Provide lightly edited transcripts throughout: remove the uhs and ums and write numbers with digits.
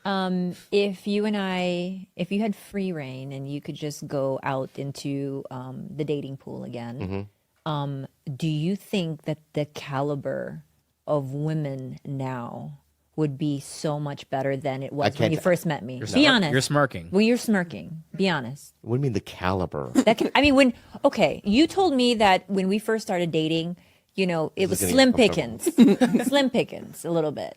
If you had free reign and you could just go out into the dating pool again, do you think that the caliber of women now would be so much better than it was when you first met me? Be honest. You're smirking. Well, you're smirking. Be honest. What do you mean the caliber? You told me that when we first started dating, it was slim pickings. Slim pickings a little bit.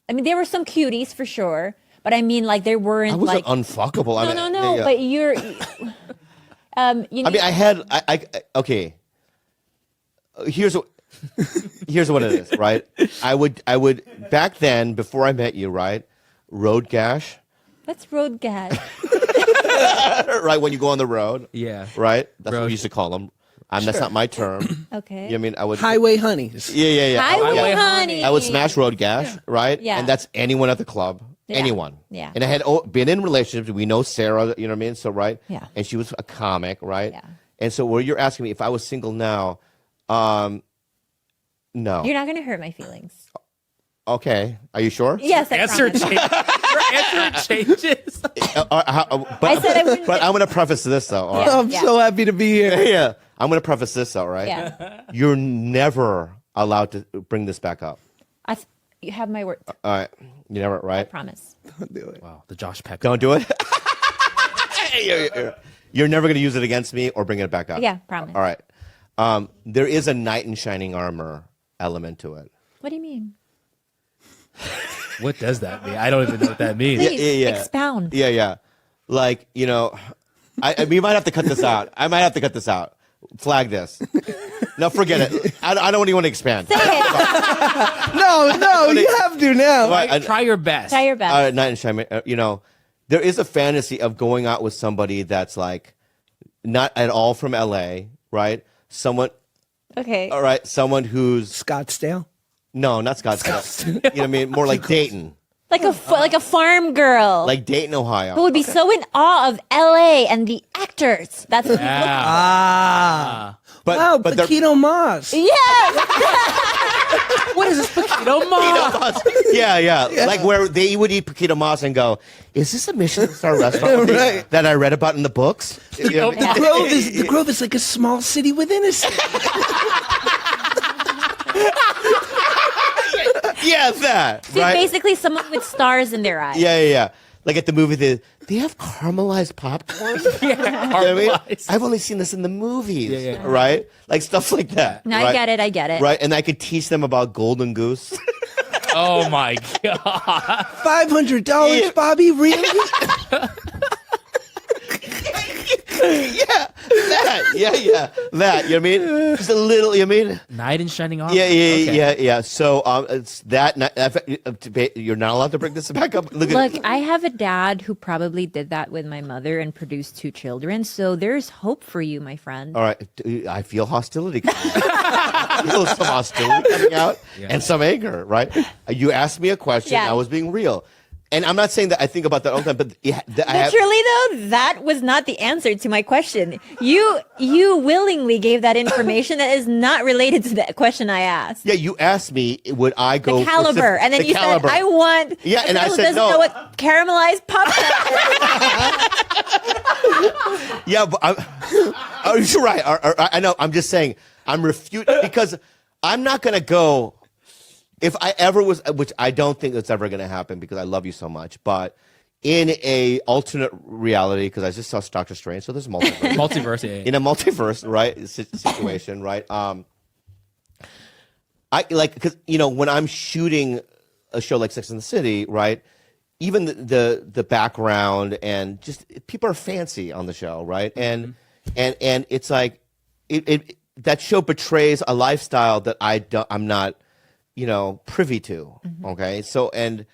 I mean, there were some cuties for sure, but I mean, like, there weren't. I wasn't unfuckable. No. Yeah. But you're. Okay. Here's what it is, right? I would back then, before I met you, right? Road gash. What's road gash? Right, when you go on the road. Yeah. Right? That's what we used to call them. That's not my term. Okay. You know what I mean? I would Highway honeys. Yeah. Highway honey. I would smash road gash, right? Yeah. And that's anyone at the club. Yeah. Anyone. Yeah. And I had been in relationships. We know Sarah, you know what I mean? So, right? Yeah. And she was a comic, right? Yeah. And so where you're asking me if I was single now, no. You're not going to hurt my feelings. Okay. Are you sure? Yes, I Answer promise. Your answer changes. But I said I wouldn't. But I'm going to preface this, though. all right? Yeah. I'm so happy to be here. Yeah. I'm going to preface this, though, right? Yeah. You're never allowed to bring this back up. You have my word. All right. You never, I right? promise. Do it. Wow, the Josh Peck. Don't do it. You're never going to use it against me or bring it back up. Yeah, promise. All right. There is a knight in shining armor element to it. What do you mean? What does that mean? I don't even know what that means. Please yeah. expound. Yeah. Like, we might have to cut this out. I might have to cut this out. Flag this. No, forget it. I don't even want to expand. Say it. No, you have to now. Right, Try your best. Try your best. Knight in shining, there is a fantasy of going out with somebody that's like not at all from LA, right? Someone, Okay. all right, someone who's Scottsdale. no, not Scottsdale. You know what I mean? More like Dayton, Like a farm girl. like Dayton, Ohio. who would be so in awe of LA and the actors. That's what Ah. Wow, they're- Paquito Moss. Yes. What is this Paquito Moss? yeah. Like where they would eat Paquito Moss and go, "Is this a Michelin star restaurant Right. that I read about in the books?" You know what I mean? The Grove is like a small city within a city. Yeah, that. So right? basically someone with stars in their eyes. Yeah. Like at the movie, they have caramelized popcorn. You know what I mean? I've only seen this in the movies, right? Like stuff like that. No, right? I get it. Right, and I could teach them about Golden Goose. Oh my god. $500, Bobby, really? that. You know what I mean? Just a little. You know what I mean? Knight in shining armor. Yeah. So it's that. You're not allowed to bring this back up. Look, I have a dad who probably did that with my mother and produced 2 children. So there's hope for you, my friend. All right, I feel hostility coming out. I feel some hostility coming out and some anger, right? You asked me a question. Yeah. I was being real. And I'm not saying that I think about that all the time, but Truly though, that was not the answer to my question. You willingly gave that information that is not related to the question I asked. Yeah, you asked me, would I go The caliber, and then you said, "I want." Yeah, and I girl who said doesn't no. know what caramelized popcorn. Yeah, but you're right. I know. I'm just saying. I'm refuting because I'm not going to go. If I ever was, which I don't think it's ever going to happen because I love you so much, but in a alternate reality, because I just saw Doctor Strange, so there's multiverse. Multiverse. Yeah. In a multiverse, right, situation, right? I like, because, when I'm shooting a show like Sex and the City, right, even the background and just people are fancy on the show, right? And it's like, that show betrays a lifestyle that I'm not, privy to. Okay. So, and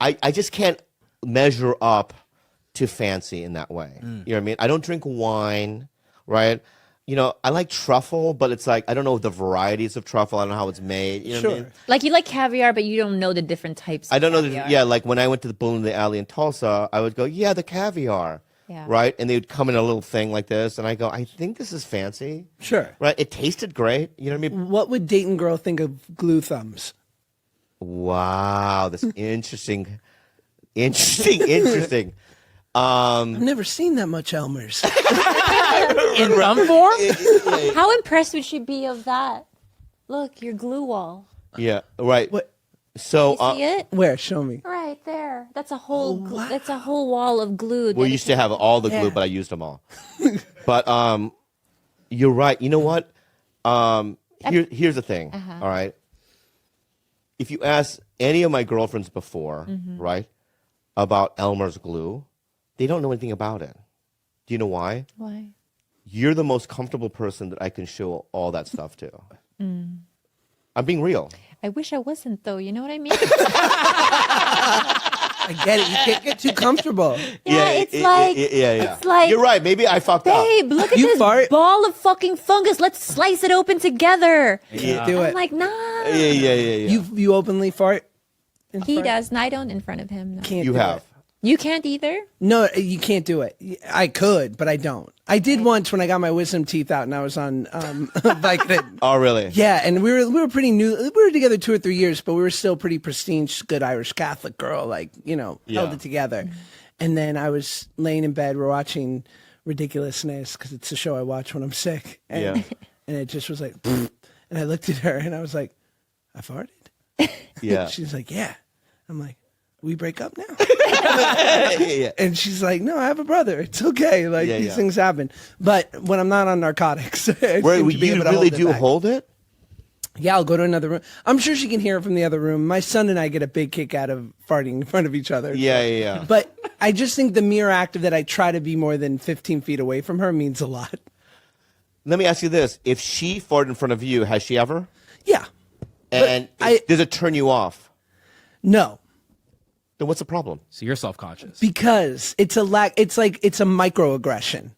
I just can't measure up to fancy in that way. You know what I mean? I don't drink wine, right? I like truffle, but it's like, I don't know the varieties of truffle. I don't know how it's made. You know what I mean? Like you like caviar, but you don't know the different types. I don't know. caviar. Like when I went to the Bull in the Alley in Tulsa, I would go, yeah, the caviar. Yeah. Right? And they would come in a little thing like this. And I go, I think this is fancy. Sure. Right? It tasted great. You know what I mean? What would Dayton girl think of glue thumbs? Wow. That's interesting. Interesting. I've never seen that much Elmer's. In thumb form? How impressed would she be of that? Look, your glue wall. Yeah, right. What? So, You see it? Where? Show me. Right there. That's a whole. That's a whole wall of glue. we used to have all the glue, Yeah. but I used them all. But you're right. You know what? Here's the thing. All right. If you ask any of my girlfriends before, right, about Elmer's glue, they don't know anything about it. Do you know why? Why? You're the most comfortable person that I can show all that stuff to. I'm being real. I wish I wasn't though. You know what I mean? I get it. You can't get too comfortable. Yeah, it's like it's like You're right. Maybe I fucked up. babe, look at You this fart? ball of fucking fungus. Let's slice it open together. Do I'm it. like, nah. Yeah. You openly fart? in He front? does, and I don't in front of him. No. Can't You do have. it. You can't either. No, you can't do it. I could, but I don't. I did once when I got my wisdom teeth out and I was on Vicodin. Oh, really? Yeah, and we were pretty new. We were together 2 or 3 years, but we were still pretty pristine, good Irish Catholic girl, like, held Yeah. it together. And then I was laying in bed, we're watching Ridiculousness because it's a show I watch when I'm sick. And, Yeah. and it just was like, and I looked at her and I was like, I farted? Yeah. She's like, yeah. I'm like, we break up now? yeah. And she's like, no, I have a brother. It's okay. Like, Yeah, these yeah. things happen. But when I'm not on narcotics, I Where seem to be you able to really hold it do back. hold it? Yeah, I'll go to another room. I'm sure she can hear it from the other room. My son and I get a big kick out of farting in front of each other. Yeah. But I just think the mere act of that I try to be more than 15 feet away from her means a lot. Let me ask you this: if she farted in front of you, has she ever? Yeah. And does it turn you off? No. Then what's the problem? So you're self-conscious. Because it's a it's a microaggression.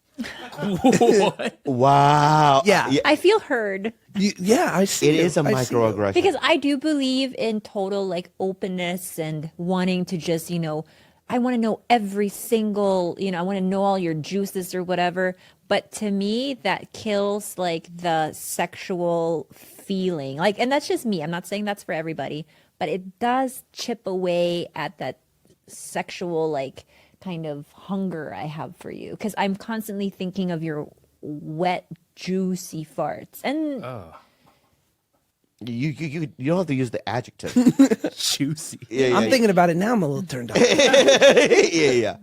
Wow. Yeah. I feel heard Yeah, I see It you. is a I see you. microaggression. because I do believe in total like openness and wanting to just, I want to know every single, I want to know all your juices or whatever. But to me, that kills like the sexual feeling. Like, and that's just me. I'm not saying that's for everybody, but it does chip away at that sexual like kind of hunger I have for you because I'm constantly thinking of your wet, juicy farts. And You don't have to use the adjective. Juicy. Yeah, I'm thinking about it now. I'm a little turned on. yeah.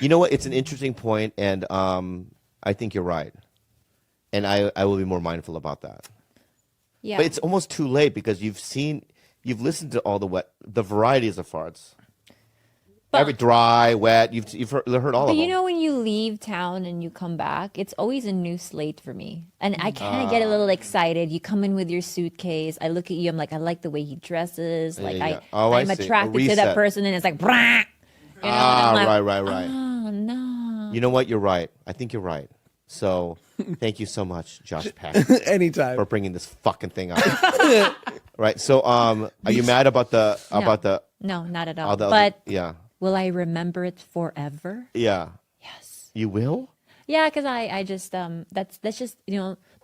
You know what? It's an interesting point, and I think you're right. And I will be more mindful about that. yeah, But it's almost too late because you've listened to all the varieties of farts. Every dry, wet, you've heard all but of them. you know when you leave town and you come back, it's always a new slate for me. And I kind of get a little excited. You come in with your suitcase. I look at you. I'm like, I like the way he dresses. Like yeah. Oh, I I'm see. A attracted to reset. that person, and it's like, brah! And I'm like, right. oh no. You know what? You're right. I think you're right. So thank you so much, Josh Peck, Anytime. for bringing this fucking thing up. Right. So are you mad about the No, not at all. all the But yeah. will I remember it forever? Yeah. Yes. You will? Yeah, because I just that's just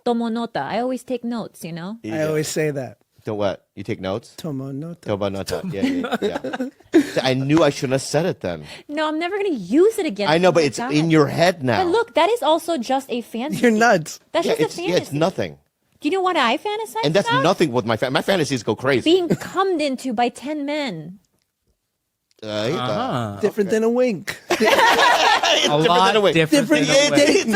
tomo nota. I always take notes. I always say that. So what? You take notes? Tomo nota. Tobanota. Yeah. I knew I shouldn't have said it then. No, I'm never gonna use it again. I know, Oh but my it's God. in your head now. But look, that is also just a fantasy. You're nuts. That's yeah, just a it's, fantasy. yeah, it's nothing. Do you know what I fantasize And that's about? nothing with my my fantasies go crazy. Being cummed into by 10 men. Different than a wink. A lot different. Different than the way- dating.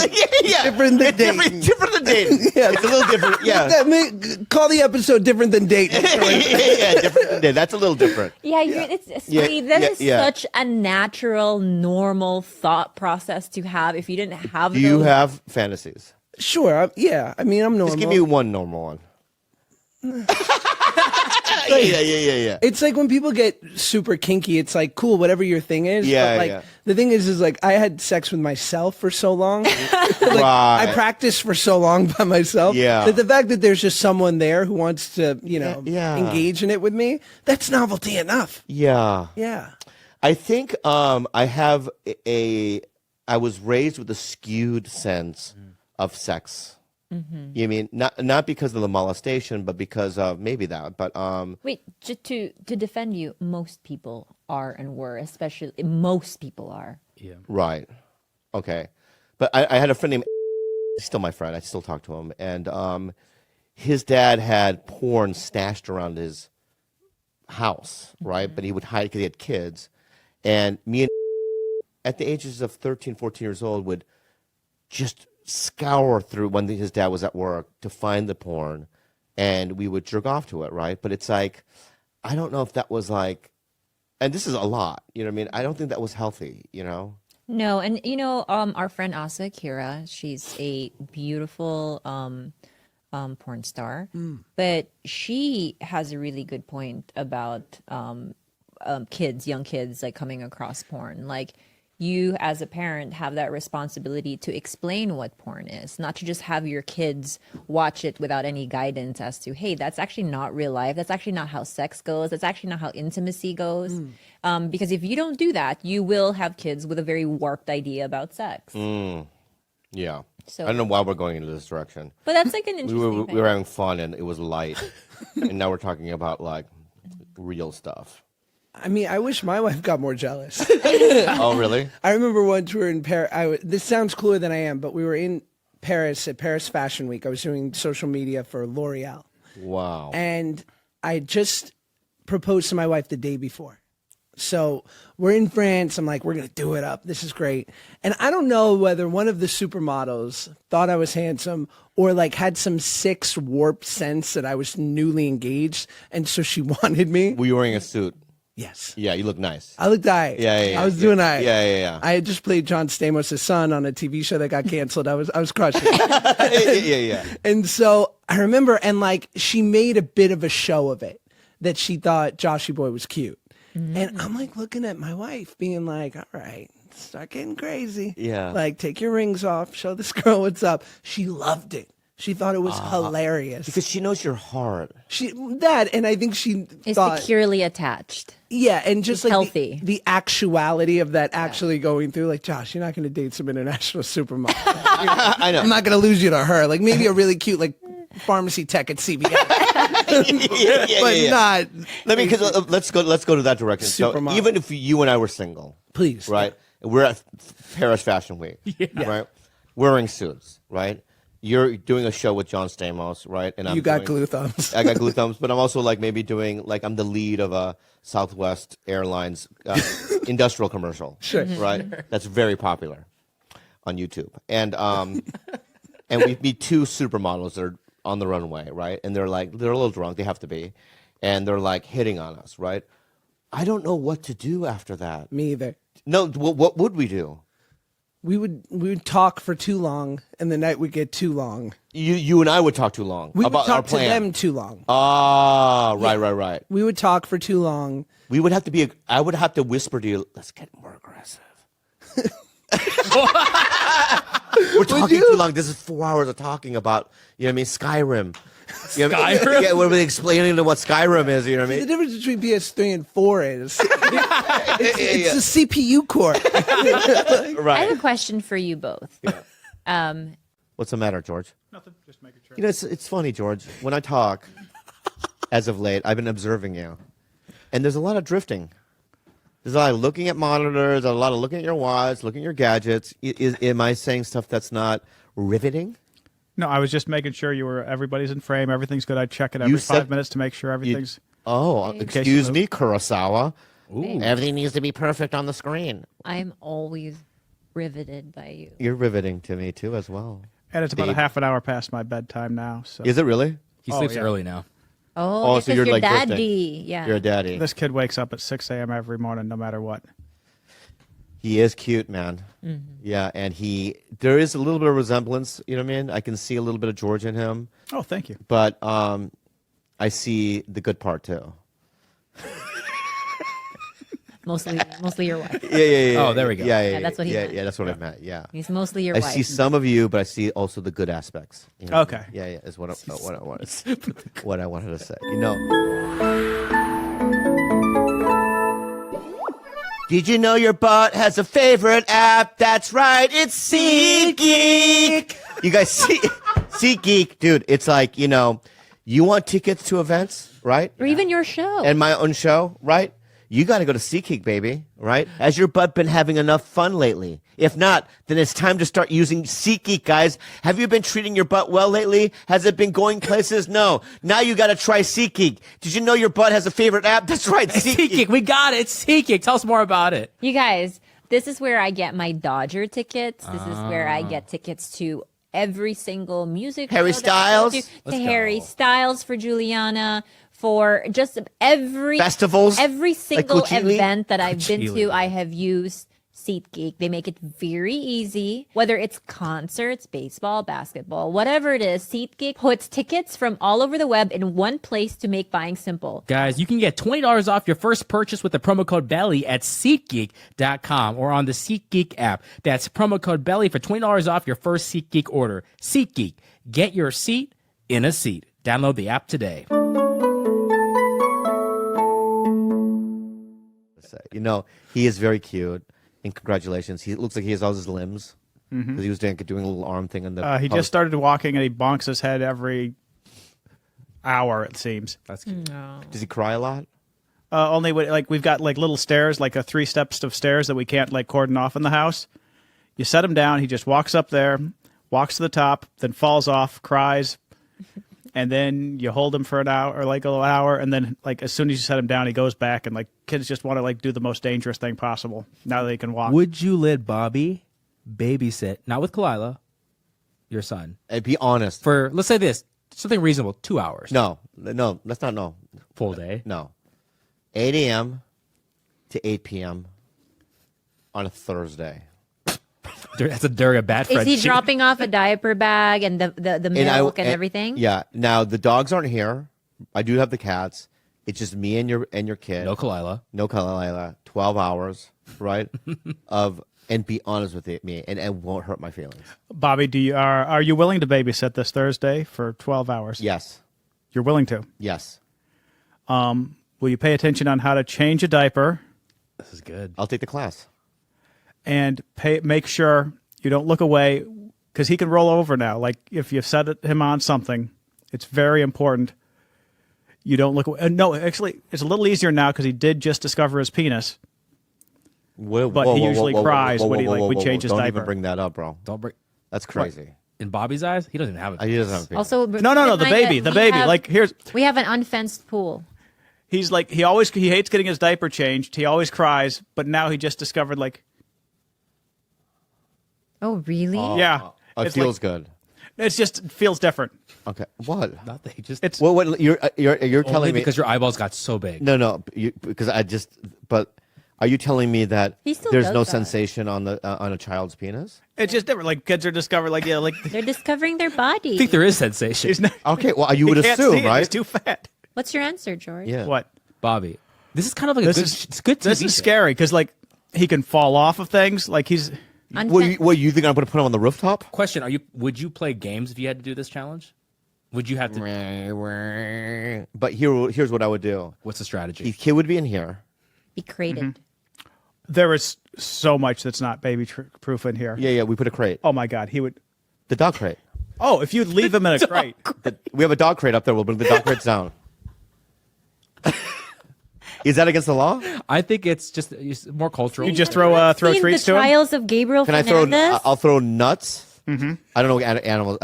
yeah. Different than dating. Different than dating. Yeah. It's a little different. Yeah. Call the episode different than dating. yeah, different than dating. That's a little different. Yeah, it's Yeah, sweetie, that yeah, is yeah. such a natural, normal thought process to have. If you didn't have Do you those- have fantasies? Sure. Yeah. I mean, I'm normal. Just give me one normal one. yeah. It's like when people get super kinky, it's like, cool, whatever your thing is. Yeah, but like, yeah. the thing is like, I had sex with myself for so long. Like, Right. I practiced for so long by myself. Yeah. That the fact that there's just someone there who wants to, Yeah. engage in it with me, that's novelty enough. Yeah. Yeah. I think I have I was raised with a skewed sense of sex. You mean not because of the molestation, but because of maybe that. But Wait, just to defend you, most people are and were, especially most people are. Yeah. right, okay. But I had a friend named. He's still my friend. I still talk to him, and his dad had porn stashed around his house, right? But he would hide because he had kids, and me and at the ages of 13, 14 years old would just scour through when his dad was at work to find the porn, and we would jerk off to it, right? But it's like, I don't know if that was like, and this is a lot, you know what I mean? I don't think that was healthy, you know? No, and our friend Asa Kira, she's a beautiful porn star, but she has a really good point about young kids, like coming across porn. Like, you as a parent have that responsibility to explain what porn is, not to just have your kids watch it without any guidance as to, hey, that's actually not real life. That's actually not how sex goes. That's actually not how intimacy goes. Because if you don't do that, you will have kids with a very warped idea about sex. Yeah. So- I don't know why we're going into this direction. But that's like an interesting We were having fun and it was light. And now we're talking about like real stuff. I mean, I wish my wife got more jealous. Oh, really? I remember once we were in Paris. This sounds cooler than I am, but we were in Paris at Paris Fashion Week. I was doing social media for L'Oreal. Wow. And I just proposed to my wife the day before. So we're in France. I'm like, we're going to do it up. This is great. And I don't know whether one of the supermodels thought I was handsome or like had some warped sense that I was newly engaged. And so she wanted me. Were you wearing a suit? Yes. Yeah, you look nice. I looked aight. Yeah. I was doing aight. Yeah. I had just played John Stamos' son on a TV show that got canceled. I was crushing. yeah. And so I remember, and like she made a bit of a show of it, that she thought Joshy Boy was cute. And I'm like looking at my wife being like, all right, start getting crazy. Yeah. Like, take your rings off, show this girl what's up. She loved it. She thought it was hilarious. Because she knows your heart. And I think she It's thought, securely attached. yeah, and just It's like healthy. the actuality of that actually going through, like, Josh, you're not going to date some international supermodel. I know. I'm not going to lose you to her. Like, maybe a really cute, like, pharmacy tech at CVS. But not. Let's go to that direction. So Supermodel. even if you and I were single, Please. right? We're at Paris Fashion Week, right? Wearing suits, right? You're doing a show with John Stamos, right? And You got glue thumbs. I got glue thumbs, but I'm also like maybe doing like I'm the lead of a Southwest Airlines industrial commercial, Sure. right? That's very popular on YouTube, and we meet two supermodels that are on the runway, right? And they're a little drunk, they have to be, and they're like hitting on us, right? I don't know what to do after that. Me either. No, what would we do? We would talk for too long, and the night would get too long. You and I would talk too long We about would our talk to plan. them too long. Ah, right. We would talk for too long. We would have to be. I would have to whisper to you. Let's get more aggressive. We're talking too long. This is 4 hours of talking about. You know what I mean? Skyrim. You know what I mean? Skyrim? Yeah, we're explaining to what Skyrim is. You know what I The mean? difference between PS3 and 4 is it's the CPU core. I Right. have a question for you both. What's the matter, George? Nothing, just making sure. You know, it's funny, George. When I talk, as of late, I've been observing you, and there's a lot of drifting. There's a lot of looking at monitors, a lot of looking at your watch, looking at your gadgets. Am I saying stuff that's not riveting? No, I was just making sure everybody's in frame, everything's good. I check it every You said- 5 minutes to make sure everything's. Oh, excuse me, Kurosawa. Ooh. Everything needs to be perfect on the screen. I'm always riveted by you. You're riveting to me too, as well. And it's about a Babe. half an hour past my bedtime now. So Is it really? He Oh, sleeps yeah. early now. Oh, so because you're your like drifting. daddy. Yeah. You're a daddy. this kid wakes up at 6 a.m. every morning, no matter what. He is cute, man. Mm-hmm. Yeah, and there is a little bit of resemblance. You know what I mean? I can see a little bit of George in him, Oh, thank you. but I see the good part too. Mostly your wife. Yeah. Oh, there we go. Yeah, that's what he meant. Yeah, that's what I meant. Yeah. He's mostly your I wife. see some of you, but I see also the good aspects. You know? Okay. Yeah, is what I wanted. What I wanted to say. You know. Did you know your butt has a favorite app? That's right, it's SeatGeek. You guys SeatGeek, dude, it's like, you want tickets to events, right? Or even your show. And my own show, right? You got to go to SeatGeek, baby, right? Has your butt been having enough fun lately? If not, then it's time to start using SeatGeek, guys. Have you been treating your butt well lately? Has it been going places? No. Now you got to try SeatGeek. Did you know your butt has a favorite app? That's right, SeatGeek. SeatGeek, we got it. SeatGeek, tell us more about it. You guys, this is where I get my Dodger tickets. This is where I get tickets to every single music Harry show that I go Styles? to Harry Styles, for Juliana, for just every Festivals? every single Coachella? event that I've been to. Coachella. I have used SeatGeek. They make it very easy. Whether it's concerts, baseball, basketball, whatever it is, SeatGeek puts tickets from all over the web in one place to make buying simple. Guys, you can get $20 off your first purchase with the promo code BELLY at SeatGeek.com or on the SeatGeek app. That's promo code BELLY for $20 off your first SeatGeek order. SeatGeek, get your seat in a seat. Download the app today. He is very cute. And congratulations. He looks like he has all his limbs. Because he was doing a little arm thing. He just started walking and he bonks his head every hour, it seems. That's good. Does he cry a lot? Only we've got little stairs, like 3 steps of stairs that we can't cordon off in the house. You set him down, he just walks up there, walks to the top, then falls off, cries, and then you hold him for an hour or a little hour, and then as soon as you set him down, he goes back, and kids just want to do the most dangerous thing possible now that they can walk. Would you let Bobby babysit, not with Kalila, your son, And be honest. for, let's say this, something reasonable, 2 hours? No, let's not know. Full day? No. 8 a.m. to 8 p.m. on a Thursday. That's during a bad Is friend. he dropping off a diaper bag and the milk and and everything? Yeah. Now the dogs aren't here. I do have the cats. It's just me and your kid. No Kalila. No Kalila. 12 hours, right? And be honest with me, and it won't hurt my feelings. Bobby, are you willing to babysit this Thursday for 12 hours? Yes. You're willing to. Yes. Will you pay attention on how to change a diaper? This is good. I'll take the class. And make sure you don't look away, because he can roll over now. If you've set him on something, it's very important you don't look away. No, actually, it's a little easier now because he did just discover his penis. But he usually cries when we change his Don't diaper. even bring that up, bro. Don't break. That's crazy. In Bobby's eyes, he doesn't even have it. He doesn't have a penis. Also, No, the baby. The baby. We have an unfenced pool. He's he hates getting his diaper changed. He always cries, but now he just discovered Oh, really? yeah. It It's feels good. it feels different. Okay. What? Not that he just. It's What you're only telling me? because your eyeballs got so big. No, because but are you telling me that He still there's does no that. sensation on a child's penis? it's just different. Kids are discovered They're discovering their body. I think there is sensation. he's not, Okay, well you would he can't assume, see it. right? He's too fat. What's your answer, George? Yeah. What? Bobby, this is kind of like This a good TV This is show. scary because he can fall off of things. He's What you think I'm going to put him on the rooftop? Question: would you play games if you had to do this challenge? Would you have to? But here's what I would do. What's the strategy? The kid would be in here. Be crated. there is so much that's not baby proof in here. Yeah, we put a crate. Oh my God, he would. The dog crate. Oh, if you'd leave him in a crate. We have a dog crate up there. We'll bring the dog crates down. Is that against the law? I think it's just more cultural. You just throw Seen treats the to him. trials of Gabriel Can I Fernandez? I'll throw nuts. Mm-hmm. I don't know what animals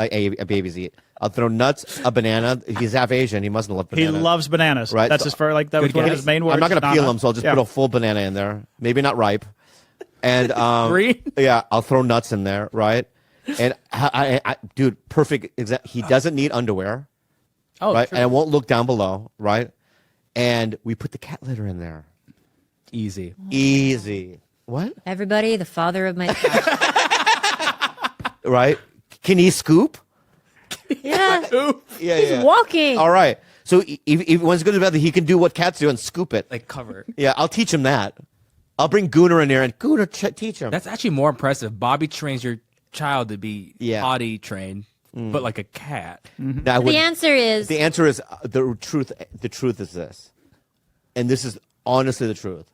babies eat. I'll throw nuts, a banana. He's half Asian. He mustn't love He bananas. loves bananas. Right, That's so- his first. That was Good one of guess. his main words. I'm not going to peel Nana. them, so I'll just Yeah. put a full banana in there. Maybe not ripe. And Green? Yeah, I'll throw nuts in there, right? And dude, perfect. He doesn't need underwear, oh, right? true. And it won't look down below, right? And we put the cat litter in there. Easy. Easy. What? Everybody, the father of my child. Right? Can he scoop? Yeah. Yeah, He's walking. All right. So if once he goes to bed, he can do what cats do and scoop it. Like cover. Yeah, I'll teach him that. I'll bring Gooner in there and Gooner teach him. That's actually more impressive. Bobby trains your child to be potty trained, but like a cat. Now, The answer is the answer is the truth. The truth is this, and this is honestly the truth.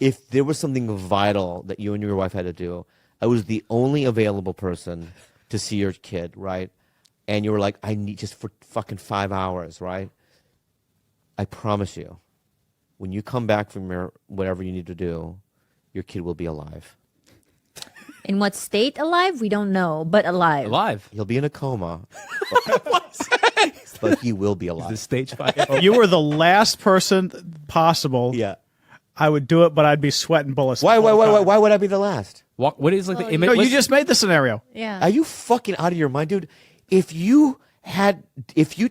If there was something vital that you and your wife had to do, I was the only available person to see your kid. Right? and you were like, I need just for fucking 5 hours, right? I promise you, when you come back from your whatever you need to do, your kid will be alive. In what state alive? We don't know, but alive. Alive. He'll be in a coma, but he will be The alive. stage 5. If you were the last person possible, Yeah. I would do it, but I'd be sweating bullets. Why the whole time. would I be the last? What is like the image? No, you just made the scenario. Yeah. Are you fucking out of your mind, dude? If you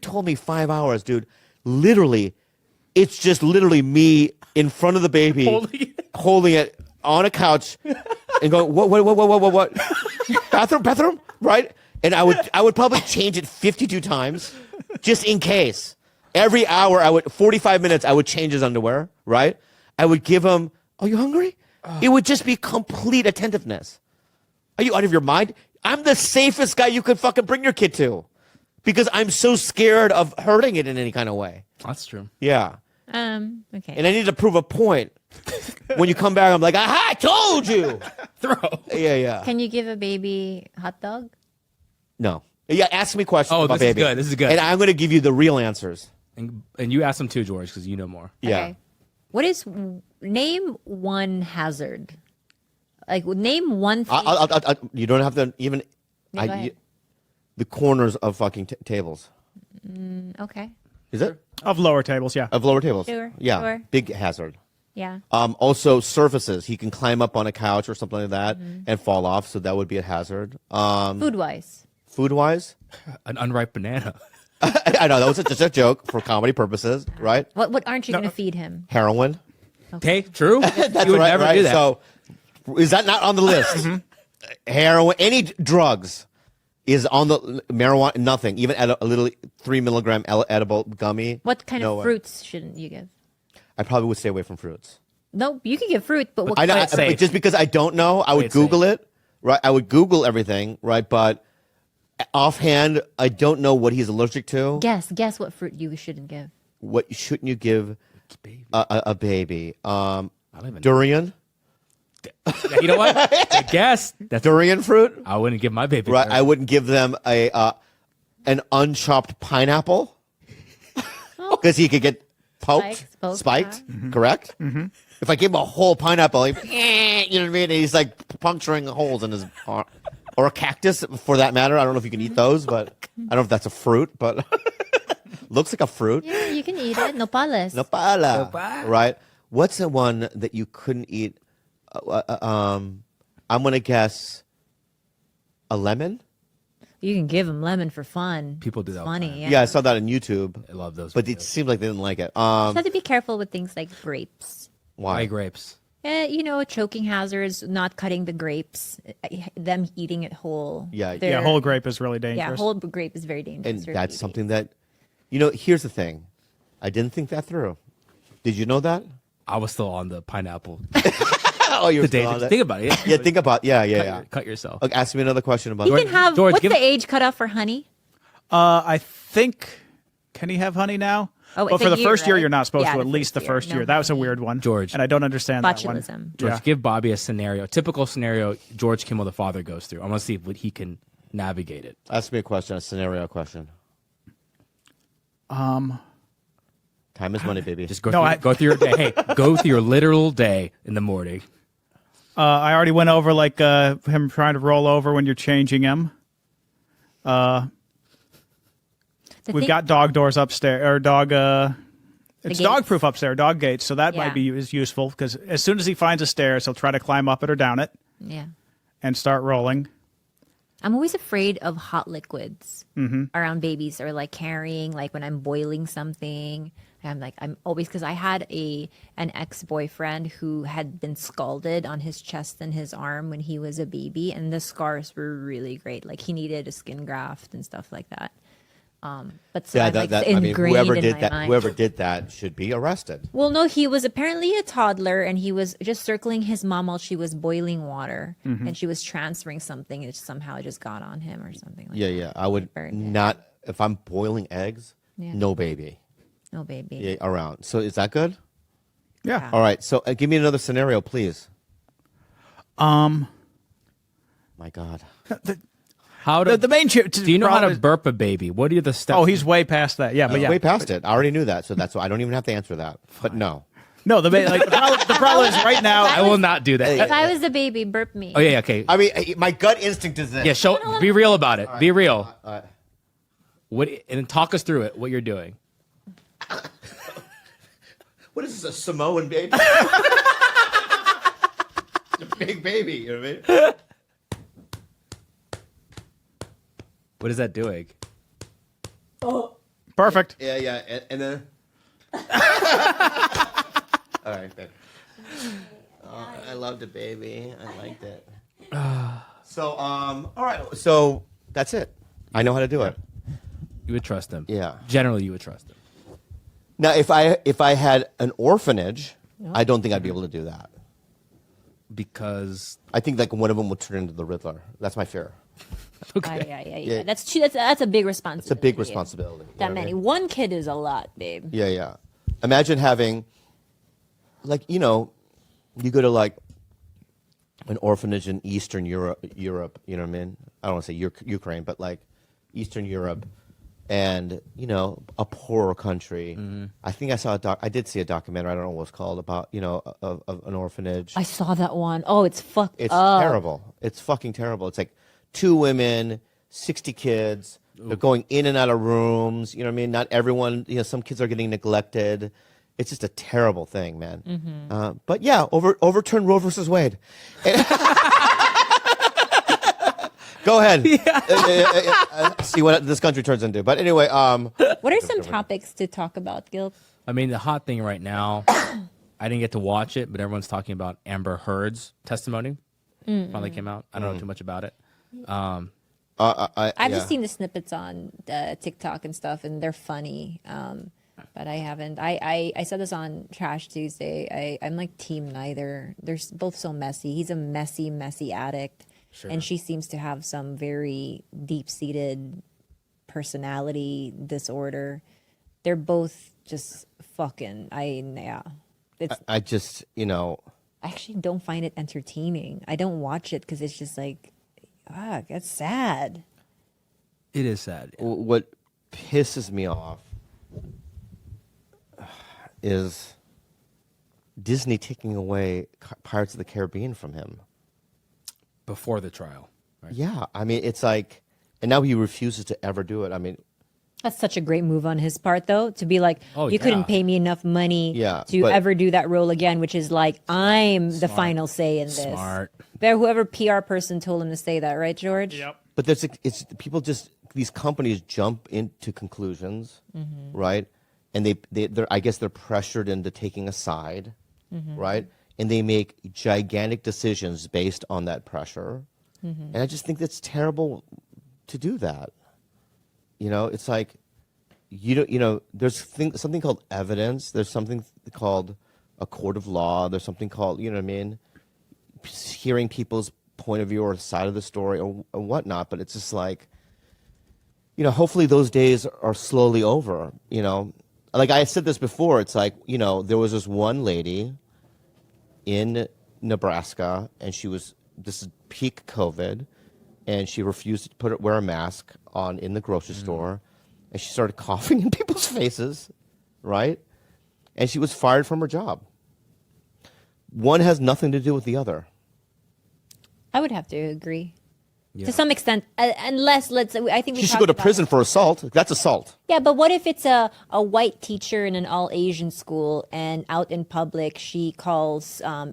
told me 5 hours, dude, literally, it's just literally me in front of the baby, holding it on a couch, and going, what? bathroom, right? And I would probably change it 52 times, just in case. Every hour, 45 minutes, I would change his underwear, right? I would give him, are you hungry? It would just be complete attentiveness. Are you out of your mind? I'm the safest guy you could fucking bring your kid to, because I'm so scared of hurting it in any kind of way. That's true. Yeah. Okay. And I need to prove a point. When you come back, I'm like, aha, I told you. Throw. Yeah. Can you give a baby hot dog? No. Yeah, ask me questions Oh, about this is baby. good. This is good. And I'm going to give you the real answers. And you ask them too, George, because you know more. Yeah. Okay. What is name one hazard? Like name one thing. You don't have to even. Yeah, go ahead. The corners of fucking tables. Okay. Is it? Of lower tables, yeah. Of lower tables. Sure, Yeah. sure. Big hazard. Yeah. Also surfaces. He can climb up on a couch or something like that and fall off, so that would be a hazard. Food wise. Food wise, An unripe banana. I know that was just a joke for comedy purposes, right? What aren't you going to feed him? Heroin. Okay, true. That's you would right, never right? do that. So, is that not on the list? Heroin, any drugs is on the marijuana. Nothing, even at a little 3 milligram edible gummy. What kind No of way. fruits shouldn't you give? I probably would stay away from fruits. No, you can give fruit, but what I know, Play it safe. just because I don't know, I would it Google it. Right, I would Google everything. Right, but offhand, I don't know what he's allergic to. guess what fruit you shouldn't give? What shouldn't you give a baby? don't even Durian. You know what? I guess that's. Durian fruit. I wouldn't give my baby. Right, that. I wouldn't give them an unchopped pineapple because he could get poked, Spiked, correct? Mm-hmm. If I give him a whole pineapple, you know what I mean? And he's like puncturing holes in his arm. Or a cactus, for that matter. I don't know if you can eat those, but I don't know if that's a fruit, but looks like a fruit. Yeah, you can eat it. Nopales. Nopala. Nopal. Right? What's the one that you couldn't eat? I'm going to guess a lemon. You can give him lemon for fun. People do It's that all the funny. time. Yeah. Yeah, I saw that on YouTube, I love those. but it videos. seemed like they didn't like it. Just have to be careful with things like grapes. Why Why? grapes? Choking hazards, not cutting the grapes, them eating it whole. Yeah, Yeah, whole grape is really Yeah, dangerous. whole grape is very dangerous. And for that's babies. something that, here's the thing. I didn't think that through. Did you know that? I was still on the pineapple. Oh, you're The still danger. on that? Think about it. Yeah, Yeah, think about yeah. Cut yourself. Okay, ask me another question about You can have. George, what's give- the age cutoff for honey? I think, can he have honey now? Oh, well, it's for a the year, first year, right? you're not supposed Yeah, to. the At least the first year. first No year. That was a honey. weird one, George. and I don't understand that one. Botulism. George, Yeah. give Bobby a scenario, typical scenario George Kimmel the father goes through. I want to see if he can navigate it. Ask me a question, a scenario question. Time is money, baby. Just go, No, through, go through your day. Hey, go through your literal day in the morning. I already went over him trying to roll over when you're changing him. We've got dog doors upstairs, or dog. It's gates? dog proof upstairs, dog gates. So that Yeah. might be is useful because as soon as he finds a stairs, he'll try to climb up it or down it Yeah. and start rolling. I'm always afraid of hot liquids Mm-hmm. around babies or like carrying, like when I'm boiling something. I'm always, because I had an ex-boyfriend who had been scalded on his chest and his arm when he was a baby, and the scars were really great. Like he needed a skin graft and stuff like that. But so yeah, I'm, like, I ingrained mean, whoever in did my that, mind. whoever did that should be arrested. Well, no, he was apparently a toddler, and he was just circling his mom while she was boiling water, Mm-hmm. and she was transferring something, and it somehow just got on him or something like Yeah, that. yeah. I would burned it. not if I'm boiling eggs. Yeah. No baby No baby. yeah, around. So is that good? Yeah. All right. So give me another scenario, please. My God. How to, the main do you know how problem to is- burp a baby? What are the steps? Oh, he's way past that. Yeah, but yeah. Way past it. I already knew that, so that's why I don't even have to answer that. But no. No, the problem is right now. I will not do that. If I was the baby, burp me. Oh yeah, okay. I mean, my gut instinct is this. Yeah, be real about it. Be real. What and talk us through it. What you're doing? What is this, a Samoan baby? It's a big baby, you know what I mean? What is that doing? Perfect. Yeah, and then... All right, babe. Oh, I loved the baby. I liked it. So, all right. So, that's it. I know how to do it. You would trust him. Yeah. Generally, you would trust him. Now, if I had an orphanage, I don't think I'd be able to do that. Because I think like one of them would turn into the Riddler. That's my fear. Yeah. That's a big responsibility. It's a big yeah. responsibility. You That know what I many. mean? One kid is a lot, babe. Yeah. Imagine having, like, you know, you go to like an orphanage in Eastern Europe. You know what I mean? I don't want to say Ukraine, but like Eastern Europe, and you know, a poorer country. I think I did see a documentary. I don't know what it's called about, you know, of an orphanage. I saw that one. Oh, it's fucked It's up. terrible. It's fucking terrible. It's like 2 women, 60 kids. They're going in and out of rooms. You know what I mean? Not everyone, you know, some kids are getting neglected. It's just a terrible thing, man. But yeah, overturn Roe versus Wade. Go ahead. See what this country turns into. But anyway, What are some topics to talk about, Gil? I mean, the hot thing right now, I didn't get to watch it, but everyone's talking about Amber Heard's testimony. Finally came out. I don't know too much about it. I've just seen the snippets on TikTok and stuff, and they're funny. But I haven't. I said this on Trash Tuesday. I'm like team neither. They're both so messy. He's a messy addict. Sure. And she seems to have some very deep-seated personality disorder. They're both just fucking. It's. I just, you know. I actually don't find it entertaining. I don't watch it because it's just like, that's sad. It is sad. What pisses me off is Disney taking away Pirates of the Caribbean from him. Before the trial. Right? Yeah, I mean, it's like, and now he refuses to ever do it. I mean, That's such a great move on his part, though, to be like, Oh, you couldn't yeah. pay me enough money to but- ever do that role again, which is like, I'm the final say in this. Smart. But whoever PR person told him to say that, right, George? Yep. but it's people just, these companies jump into conclusions, right? And they're I guess they're pressured into taking a side, right? And they make gigantic decisions based on that pressure. And I just think that's terrible to do that. You know, it's like, there's something called evidence. There's something called a court of law. There's something called, you know what I mean? Hearing people's point of view or side of the story or whatnot. But it's just like, you know, hopefully those days are slowly over, you know. Like I said this before, it's like, you know, there was this one lady in Nebraska, and this is peak COVID, and she refused to wear a mask in the grocery store, and she started coughing in people's faces, right? And she was fired from her job. One has nothing to do with the other. I would have to agree. Yeah. To some extent, unless, let's say, I think we She should talked go to about- prison for assault. That's assault. Yeah, but what if it's a white teacher in an all Asian school, and out in public she calls him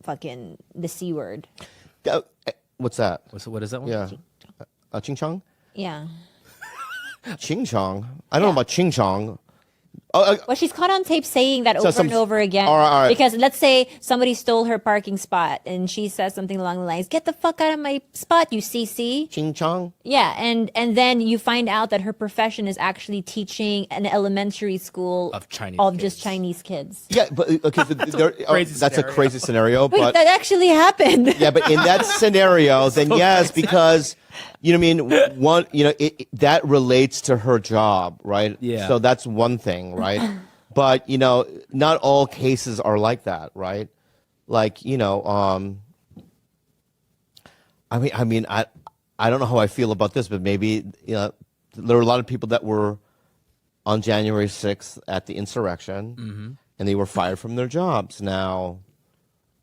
fucking the C word? What's that? What is that one? Yeah. Ching Chong? Yeah. Ching Chong? I don't know about Ching Chong. Well, she's caught on tape saying that over some- and over again. all right. Because let's say somebody stole her parking spot, and she says something along the lines, "Get the fuck out of my spot, you CC." Ching Chong? Yeah, and then you find out that her profession is actually teaching an elementary school Of Chinese just kids. Chinese kids. Yeah, but okay, crazy that's a scenario. crazy scenario. Wait, But that actually happened. yeah, but in that scenario, then yes, because you know what I mean. One, you know, that relates to her job, right? Yeah. So that's one thing, right? But you know, not all cases are like that, right? Like you know, I don't know how I feel about this, but maybe there were a lot of people that were on January 6th at the insurrection, and they were fired from their jobs. Now,